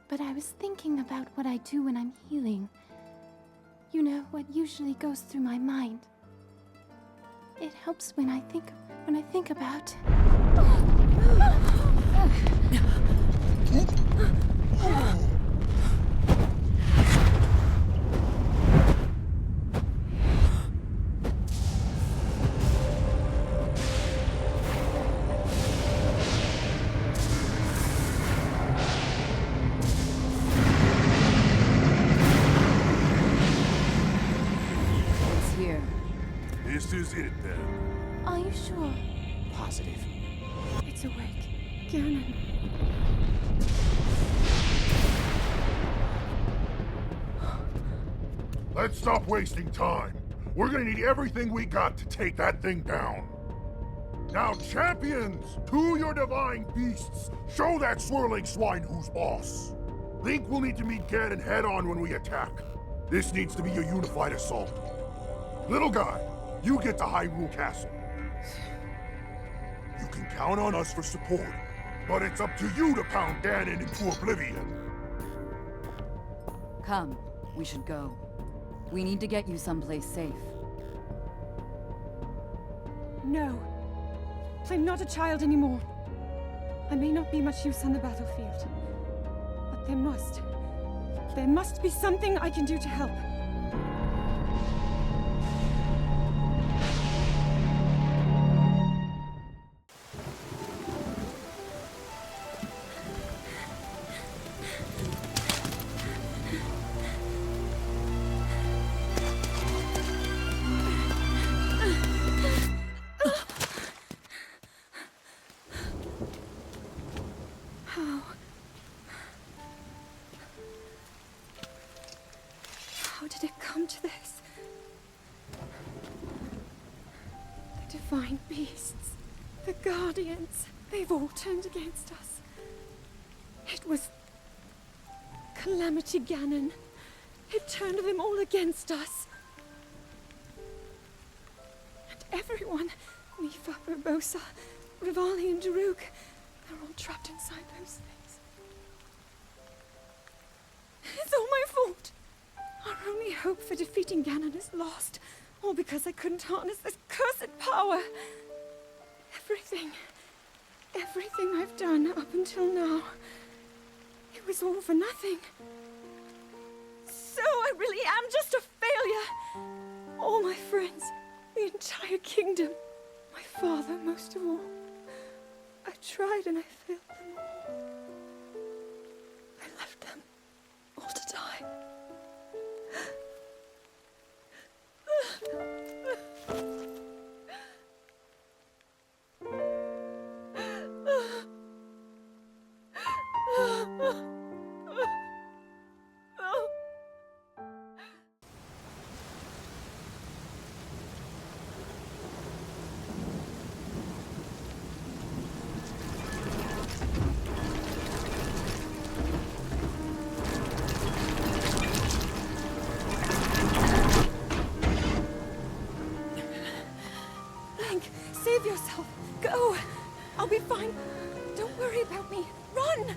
But I was thinking about what I do when I'm healing. You know, what usually goes through my mind. It helps when I think about... This is it, then. Are you sure? Positive. It's awake. Ganon. Let's stop wasting time. We're gonna need everything we got to take that thing down. Now, champions, to your divine beasts, show that swirling swine who's boss. Link will need to meet Ganon head-on when we attack. This needs to be a unified assault. Little guy, you get to Hyrule Castle. You can count on us for support, but it's up to you to pound Ganon into oblivion. Come, we should go. We need to get you someplace safe. No. I'm not a child anymore. I may not be much use on the battlefield, but there must be something I can do to help. How did it come to this? The divine beasts, the guardians, they've all turned against us. It was Calamity Ganon. It turned them all against us. And everyone, Mipha, Urbosa, Revali and Daruk, they're all trapped inside those things. It's all my fault. Our only hope for defeating Ganon is lost, all because I couldn't harness this cursed power. Everything I've done up until now, it was all for nothing. So I really am just a failure. All my friends, the entire kingdom, my father most of all. I tried and I failed them all. I left them all to die. Save yourself. Go. I'll be fine. Don't worry about me. Run!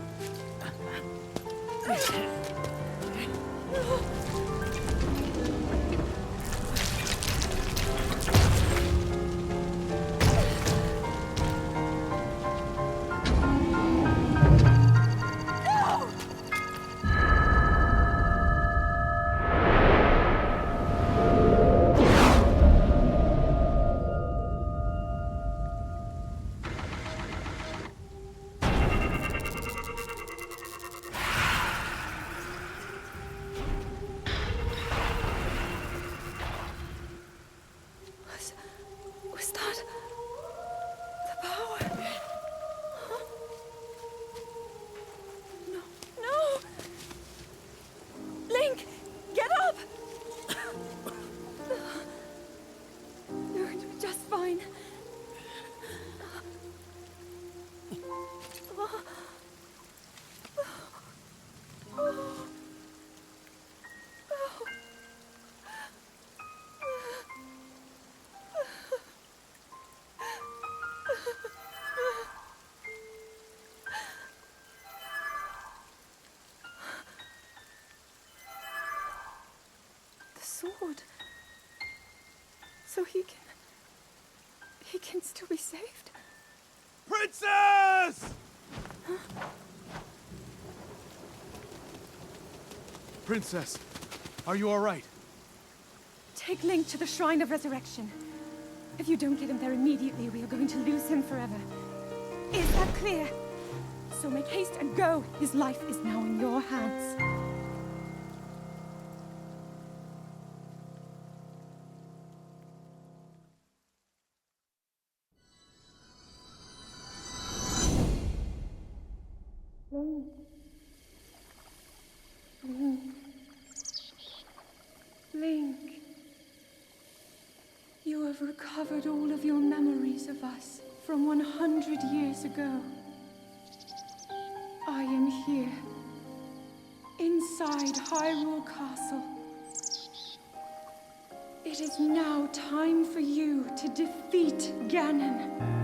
restored. So he can still be saved. Princess! Princess, are you all right? Take Link to the Shrine of Resurrection. If you don't get him there immediately, we are going to lose him forever. Is that clear? So make haste and go. His life is now in your hands. Link. Link. Link. You have recovered all of your memories of us from 100 years ago. I am here, inside Hyrule Castle. It is now time for you to defeat Ganon.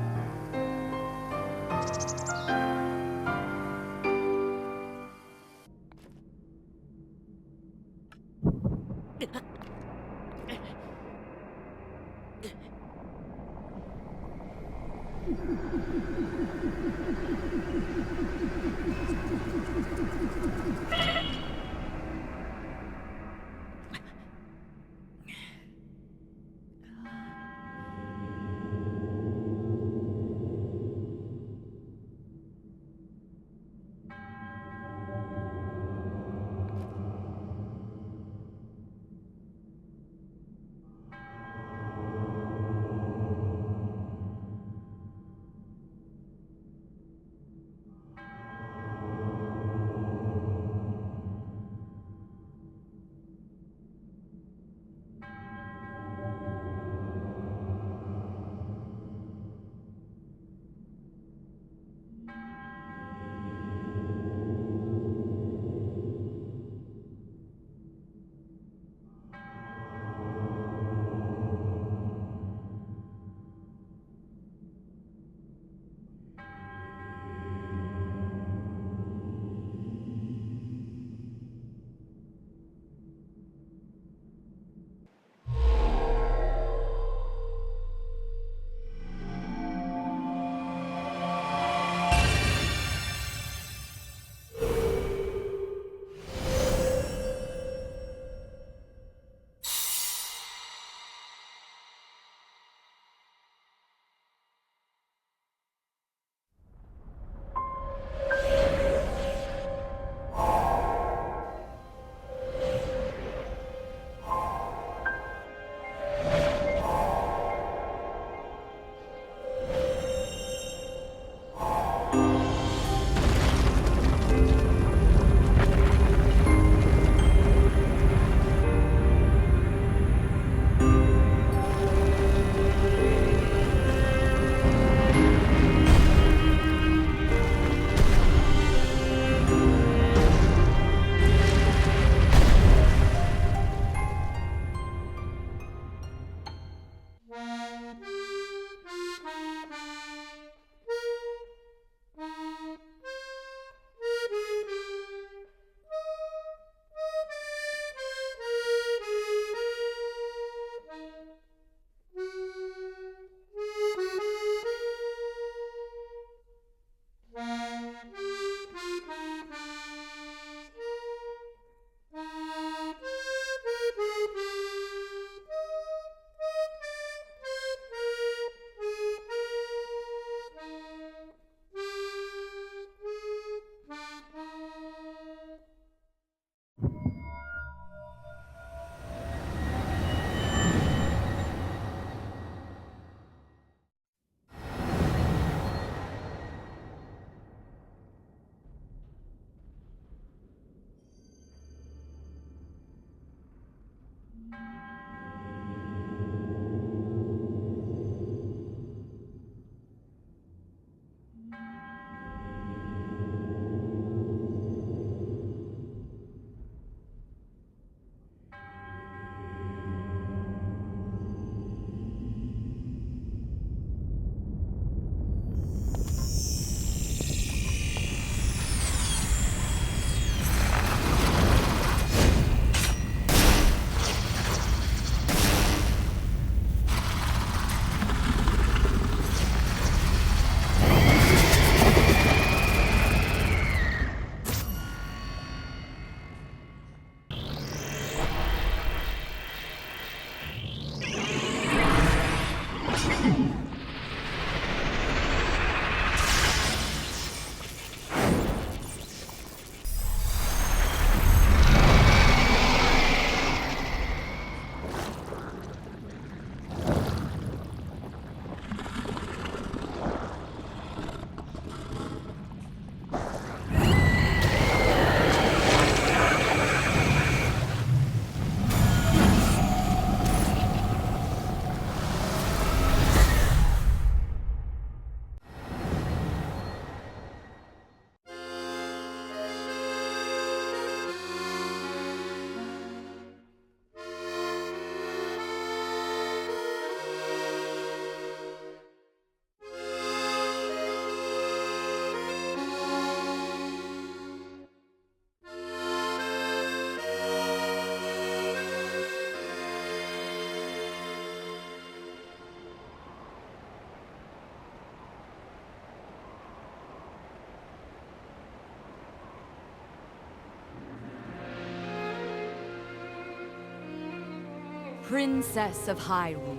Princess of Hyrule,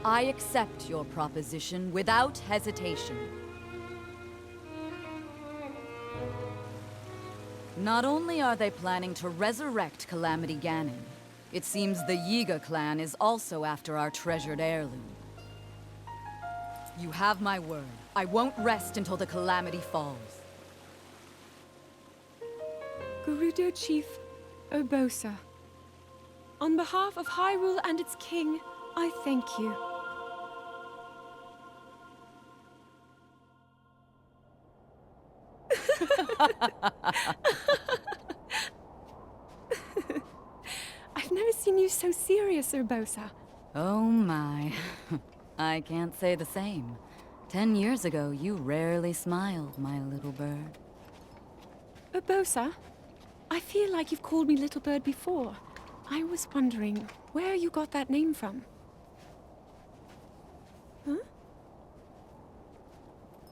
I accept your proposition without hesitation. Not only are they planning to resurrect Calamity Ganon, it seems the Yiga clan is also after our treasured heirloom. You have my word. I won't rest until the Calamity falls. Gerudo Chief Urbosa, on behalf of Hyrule and its king, I thank you. I've never seen you so serious, Urbosa. Oh my. I can't say the same. 10 years ago, you rarely smiled, my little bird. Urbosa, I feel like you've called me Little Bird before. I was wondering where you got that name from. Huh?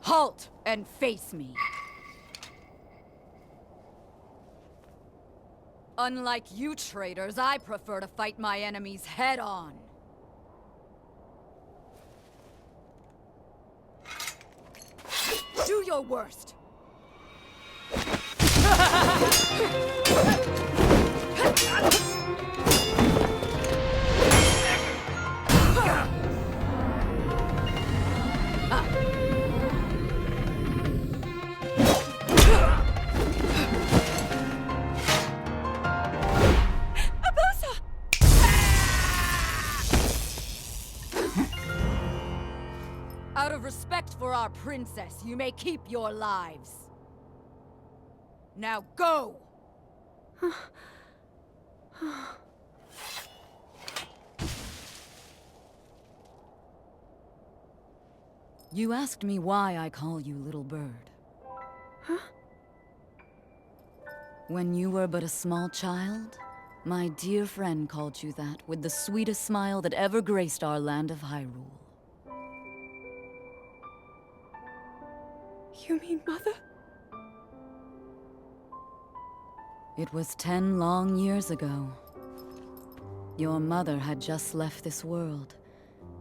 Halt and face me. Unlike you traitors, I prefer to fight my enemies head-on. Do your worst! Out of respect for our princess, you may keep your lives. Now go! You asked me why I call you Little Bird. Huh? When you were but a small child, my dear friend called you that with the sweetest smile that ever graced our land of Hyrule. You mean Mother? It was 10 long years ago. Your mother had just left this world,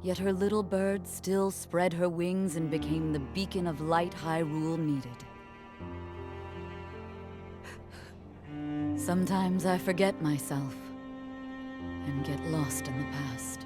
yet her little bird still spread her wings and became the beacon of light Hyrule needed. Sometimes I forget myself and get lost in the past.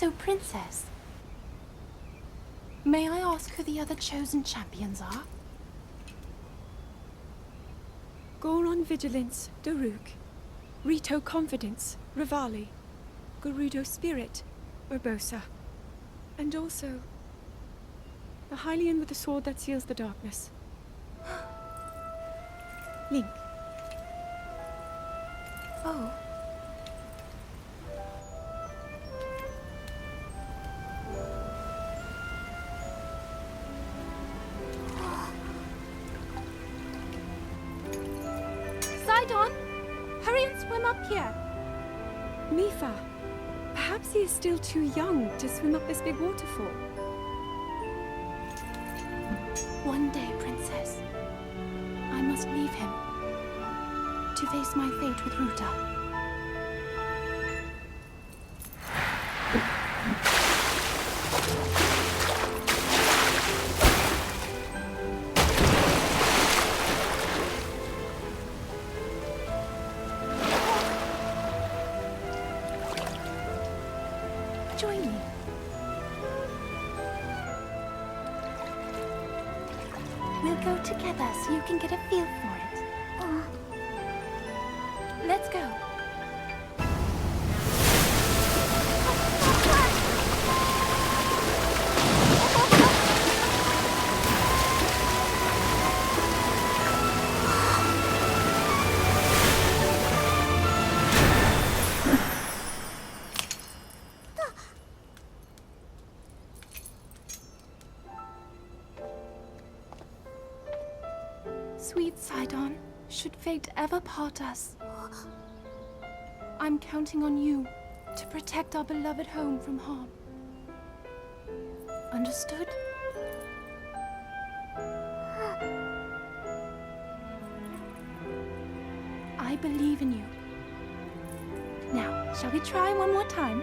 So, Princess, may I ask who the other chosen champions are? Goron Vigilance, Daruk. Rito Confidence, Revali. Gerudo Spirit, Urbosa. And also, the Hylian with the sword that seals the darkness. Link. Oh. Sidon! Hurry and swim up here! Mipha, perhaps he is still too young to swim up this big waterfall. One day, Princess, I must leave him to face my fate with Ruta. Join me. We'll go together so you can get a feel for it. Let's go. Sweet Sidon, should fate ever part us, I'm counting on you to protect our beloved home from harm. Understood? I believe in you. Now, shall we try one more time?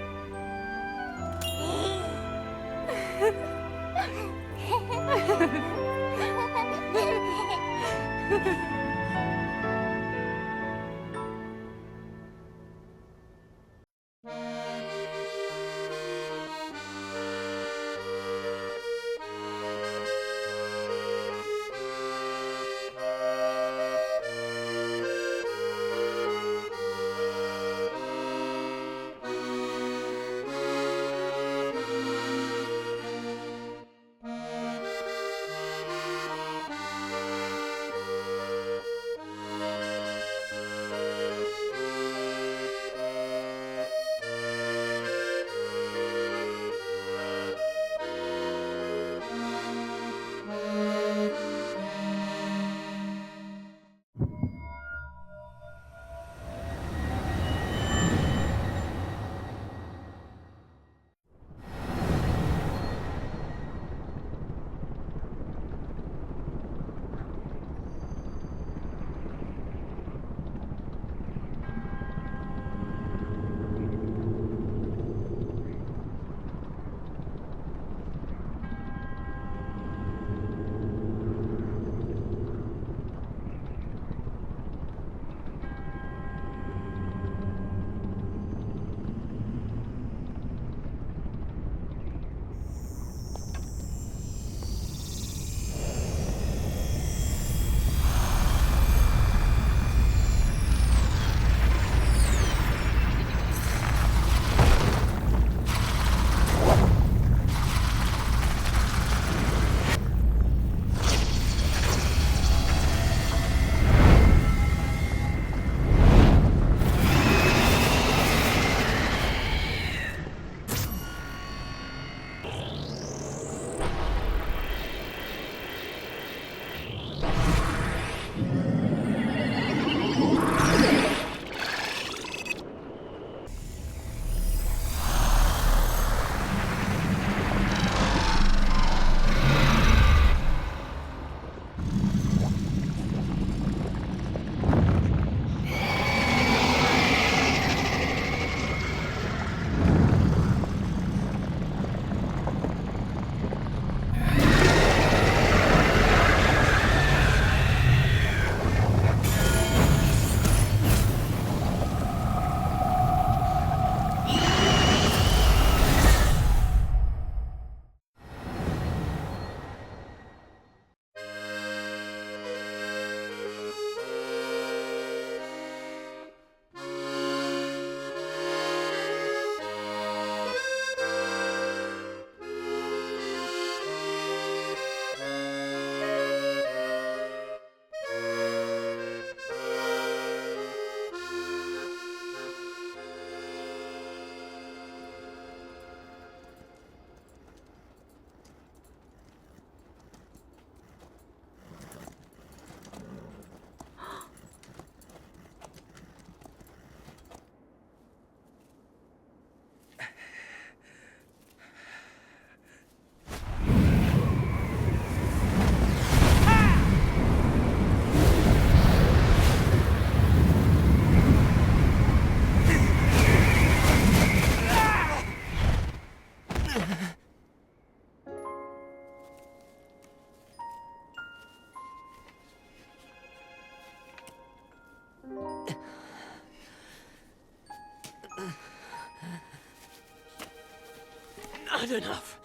Not enough.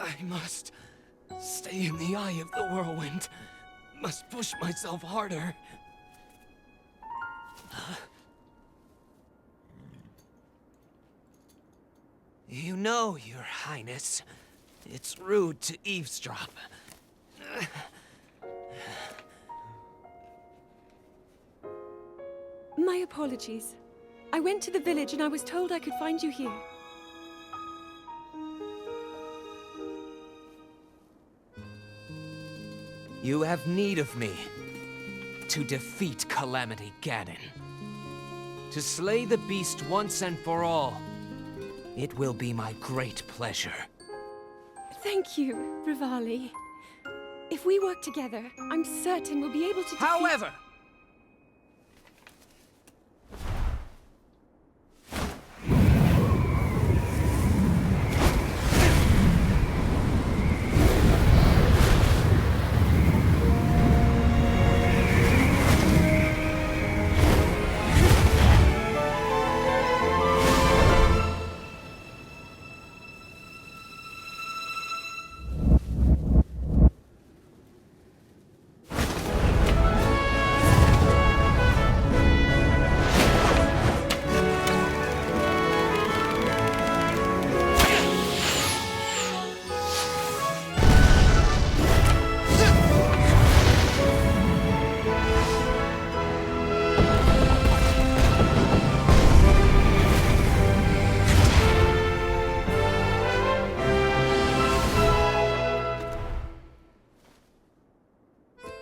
I must stay in the eye of the whirlwind. Must push myself harder. You know, Your Highness, it's rude to eavesdrop. My apologies. I went to the village and I was told I could find you here. You have need of me to defeat Calamity Ganon. To slay the beast once and for all. It will be my great pleasure. Thank you, Revali. If we work together, I'm certain we'll be able to defeat— However,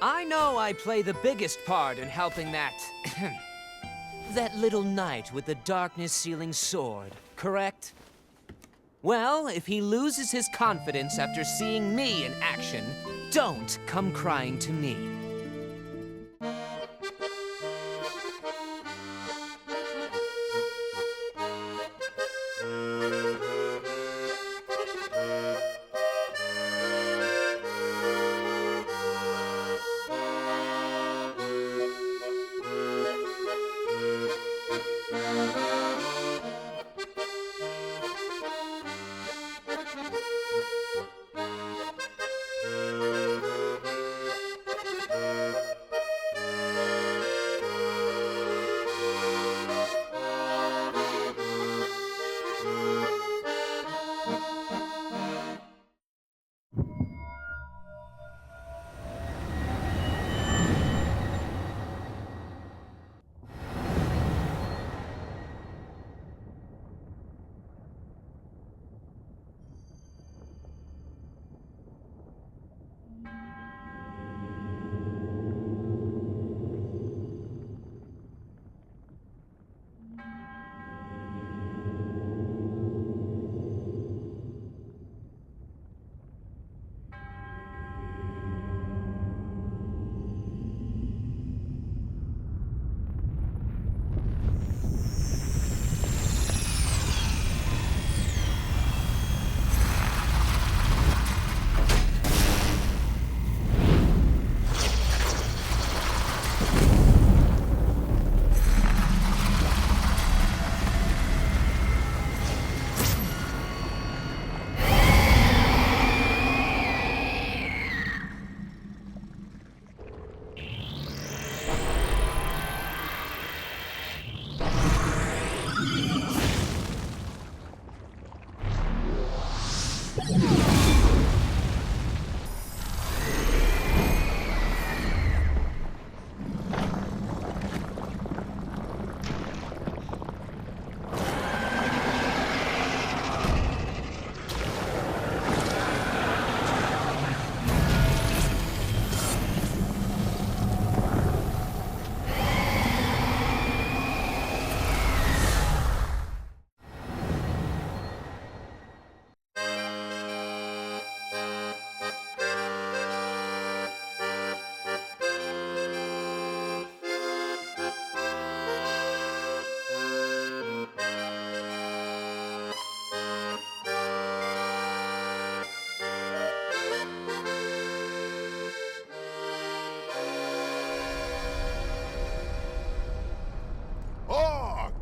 I know I play the biggest part in helping that that little knight with the darkness-sealing sword, correct? Well, if he loses his confidence after seeing me in action, don't come crying to me.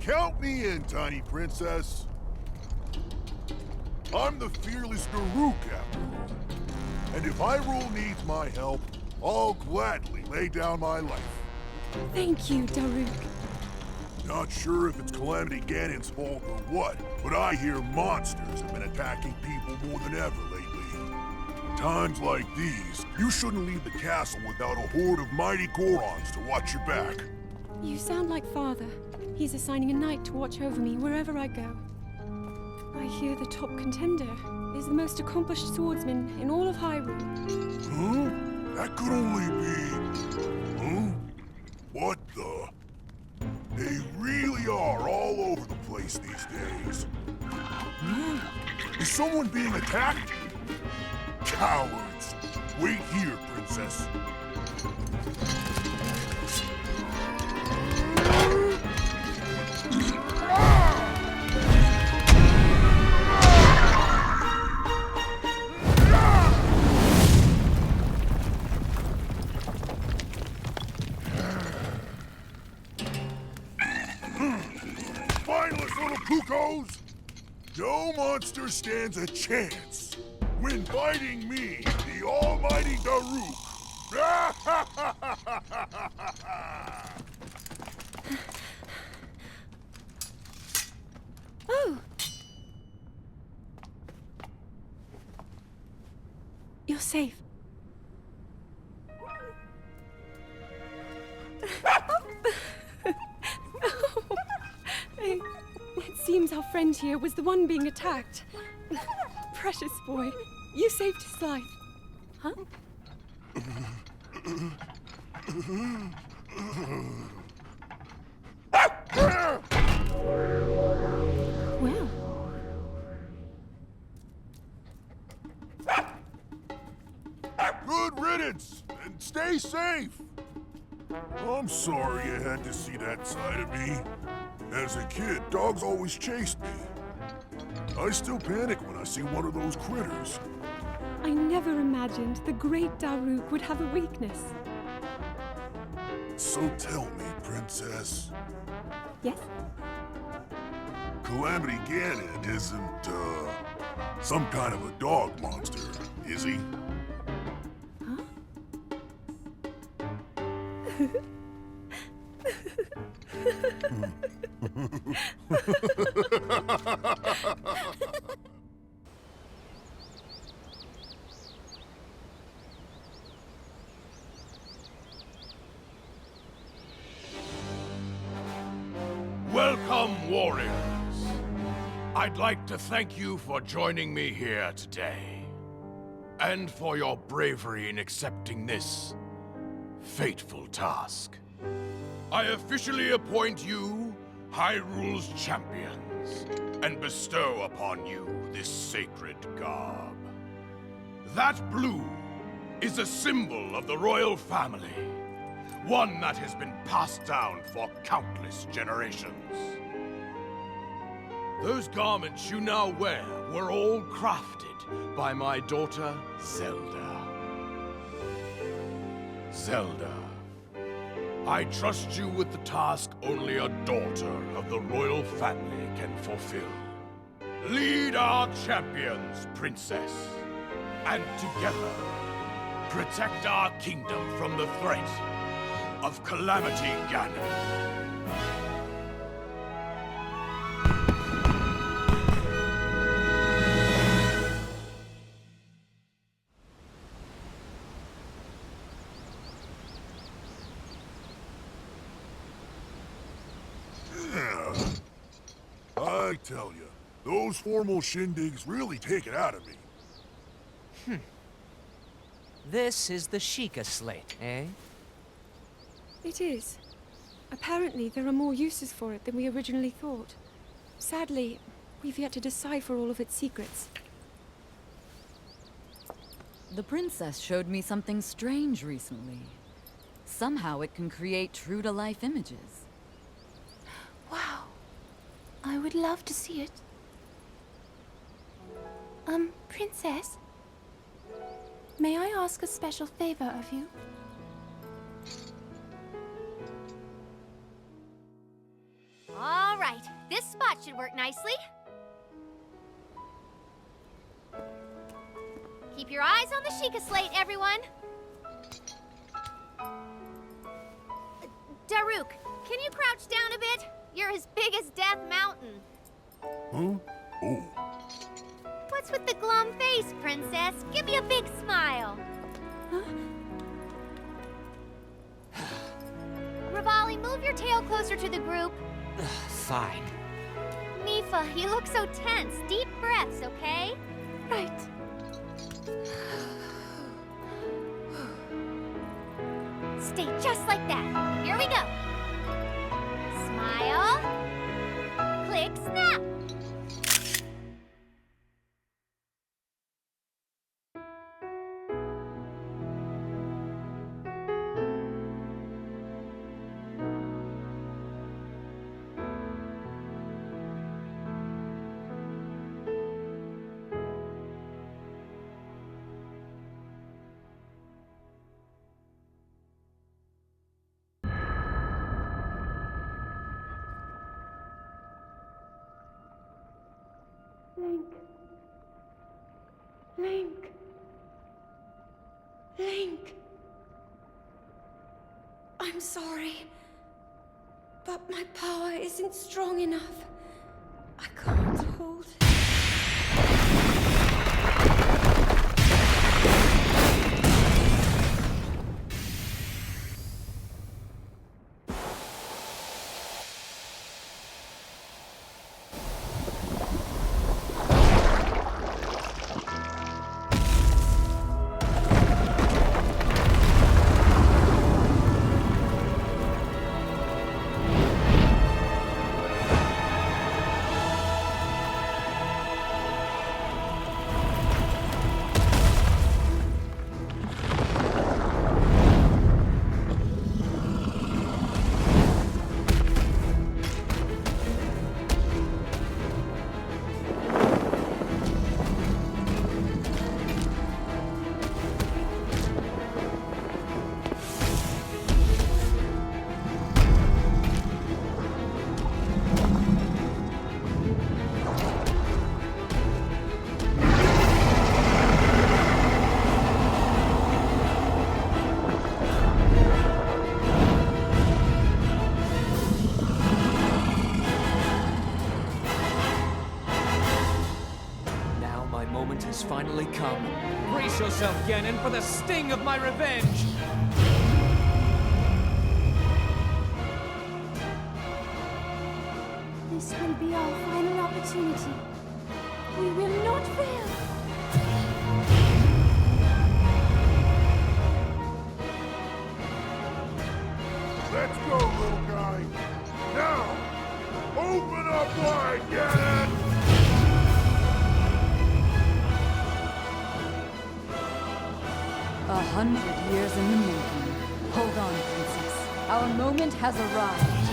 Count me in, tiny princess. I'm the fearless Daruk, after all. And if Hyrule needs my help, I'll gladly lay down my life. Thank you, Daruk. Not sure if it's Calamity Ganon's fault or what, but I hear monsters have been attacking people more than ever lately. Times like these, you shouldn't leave the castle without a horde of mighty Gorons to watch your back. You sound like Father. He's assigning a knight to watch over me wherever I go. I hear the top contender is the most accomplished swordsman in all of Hyrule. Huh? That could only be... Huh? What the... They really are all over the place these days. Is someone being attacked? Cowards! Wait here, Princess. Spineless little cuckoos! No monster stands a chance when fighting me, the almighty Daruk. Oh! You're safe. It seems our friend here was the one being attacked. Precious boy, you saved his life. Huh? Well. Good riddance, and stay safe. I'm sorry you had to see that side of me. As a kid, dogs always chased me. I still panic when I see one of those critters. I never imagined the great Daruk would have a weakness. So tell me, Princess. Yes? Calamity Ganon isn't, some kind of a dog monster, is he? Huh? Welcome, warriors. I'd like to thank you for joining me here today, and for your bravery in accepting this fateful task. I officially appoint you Hyrule's champions, and bestow upon you this sacred garb. That blue is a symbol of the royal family, one that has been passed down for countless generations. Those garments you now wear were all crafted by my daughter, Zelda. Zelda, I trust you with the task only a daughter of the royal family can fulfill. Lead our champions, Princess, and together, protect our kingdom from the threat of Calamity Ganon. I tell you, those formal shindigs really take it out of me. This is the Sheikah slate, eh? It is. Apparently, there are more uses for it than we originally thought. Sadly, we've yet to decipher all of its secrets. The princess showed me something strange recently. Somehow it can create true-to-life images. Wow. I would love to see it. Princess? May I ask a special favor of you? All right, this spot should work nicely. the Sheikah Slate, everyone! Daruk, can you crouch down a bit? You're as big as Death Mountain. Huh? Oh. What's with the glum face, Princess? Give me a big smile. Revali, move your tail closer to the group. Fine. Mipha, you look so tense. Deep breaths, okay? Right. Stay just like that. Here we go. Smile. Click, snap. Link. Link. Link. I'm sorry, but my power isn't strong enough. I can't hold it. Finally come. Brace yourself, Ganon, for the sting of my revenge! This will be our final opportunity. We will not fail. Let's go, little guy. Now, open up wide, Ganon! 100 years in the making. Hold on, Princess. Our moment has arrived.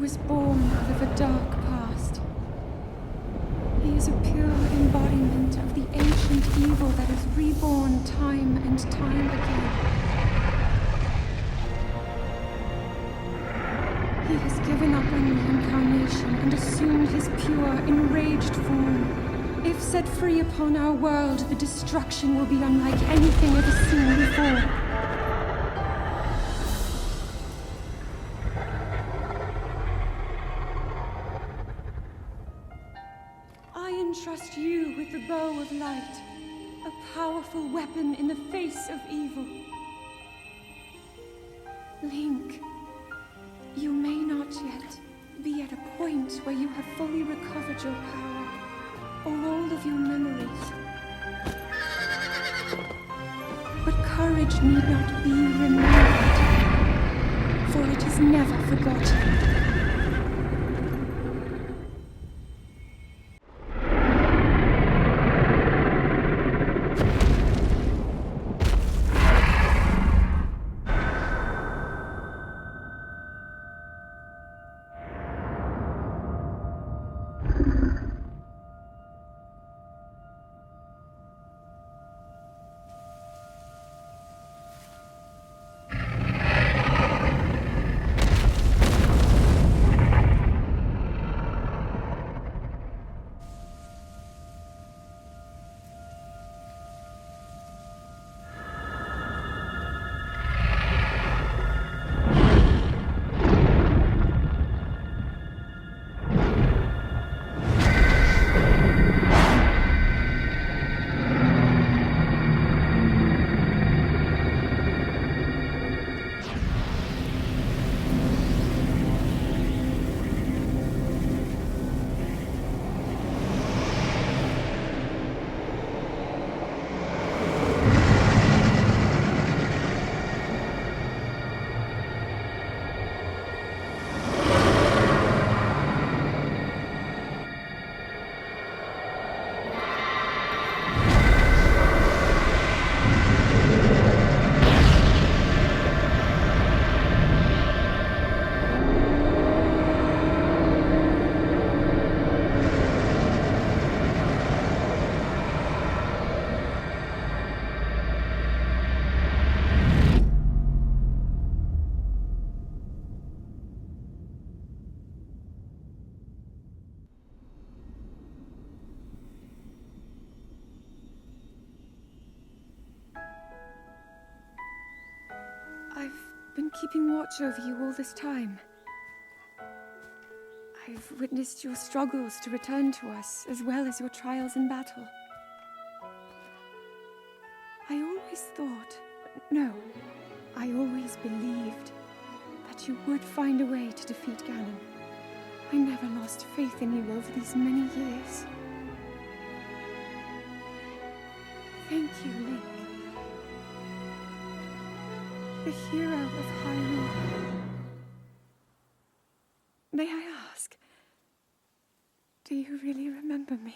was born out of a dark past. He is a pure embodiment of the ancient evil that is reborn time and time again. He has given up on reincarnation and assumed his pure, enraged form. If set free upon our world, the destruction will be unlike anything ever seen before. I entrust you with the bow of light, a powerful weapon in the face of evil. Link, you may not yet be at a point where you have fully recovered your power, or all of your memories. But courage need not be remembered, for it is never forgotten. Been keeping watch over you all this time. I've witnessed your struggles to return to us, as well as your trials in battle. I always thought, no, I always believed that you would find a way to defeat Ganon. I never lost faith in you over these many years. Thank you, Link. The hero of Hyrule. May I ask, do you really remember me?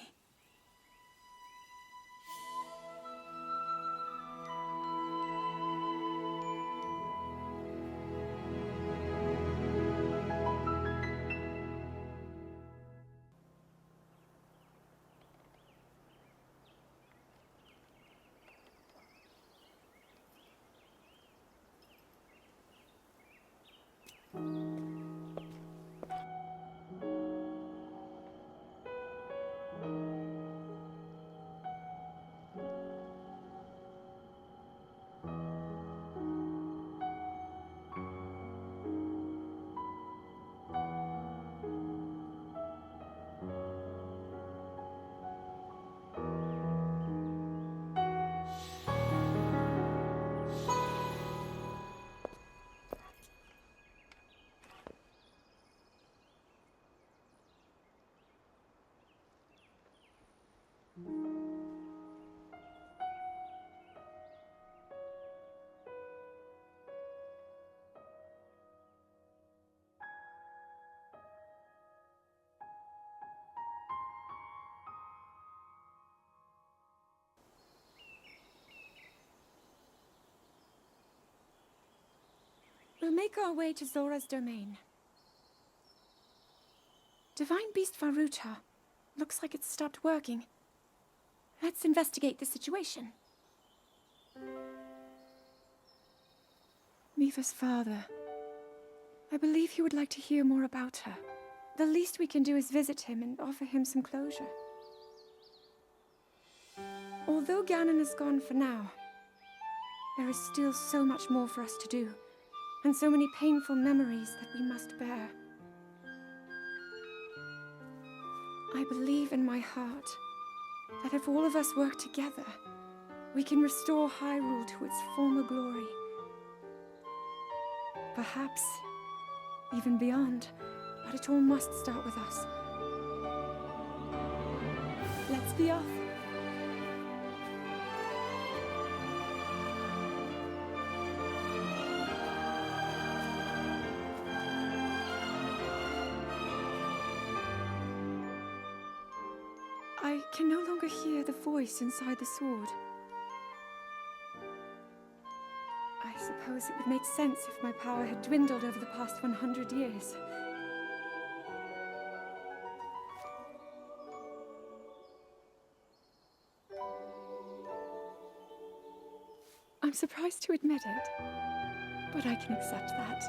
We'll make our way to Zora's domain. Divine Beast Varuta. Looks like it's stopped working. Let's investigate the situation. Mipha's father. I believe he would like to hear more about her. The least we can do is visit him and offer him some closure. Although Ganon is gone for now, there is still so much more for us to do, and so many painful memories that we must bear. I believe in my heart that if all of us work together, we can restore Hyrule to its former glory. Perhaps even beyond, but it all must start with us. Let's be off. I can no longer hear the voice inside the sword. I suppose it would make sense if my power had dwindled over the past 100 years. I'm surprised to admit it, but I can accept that.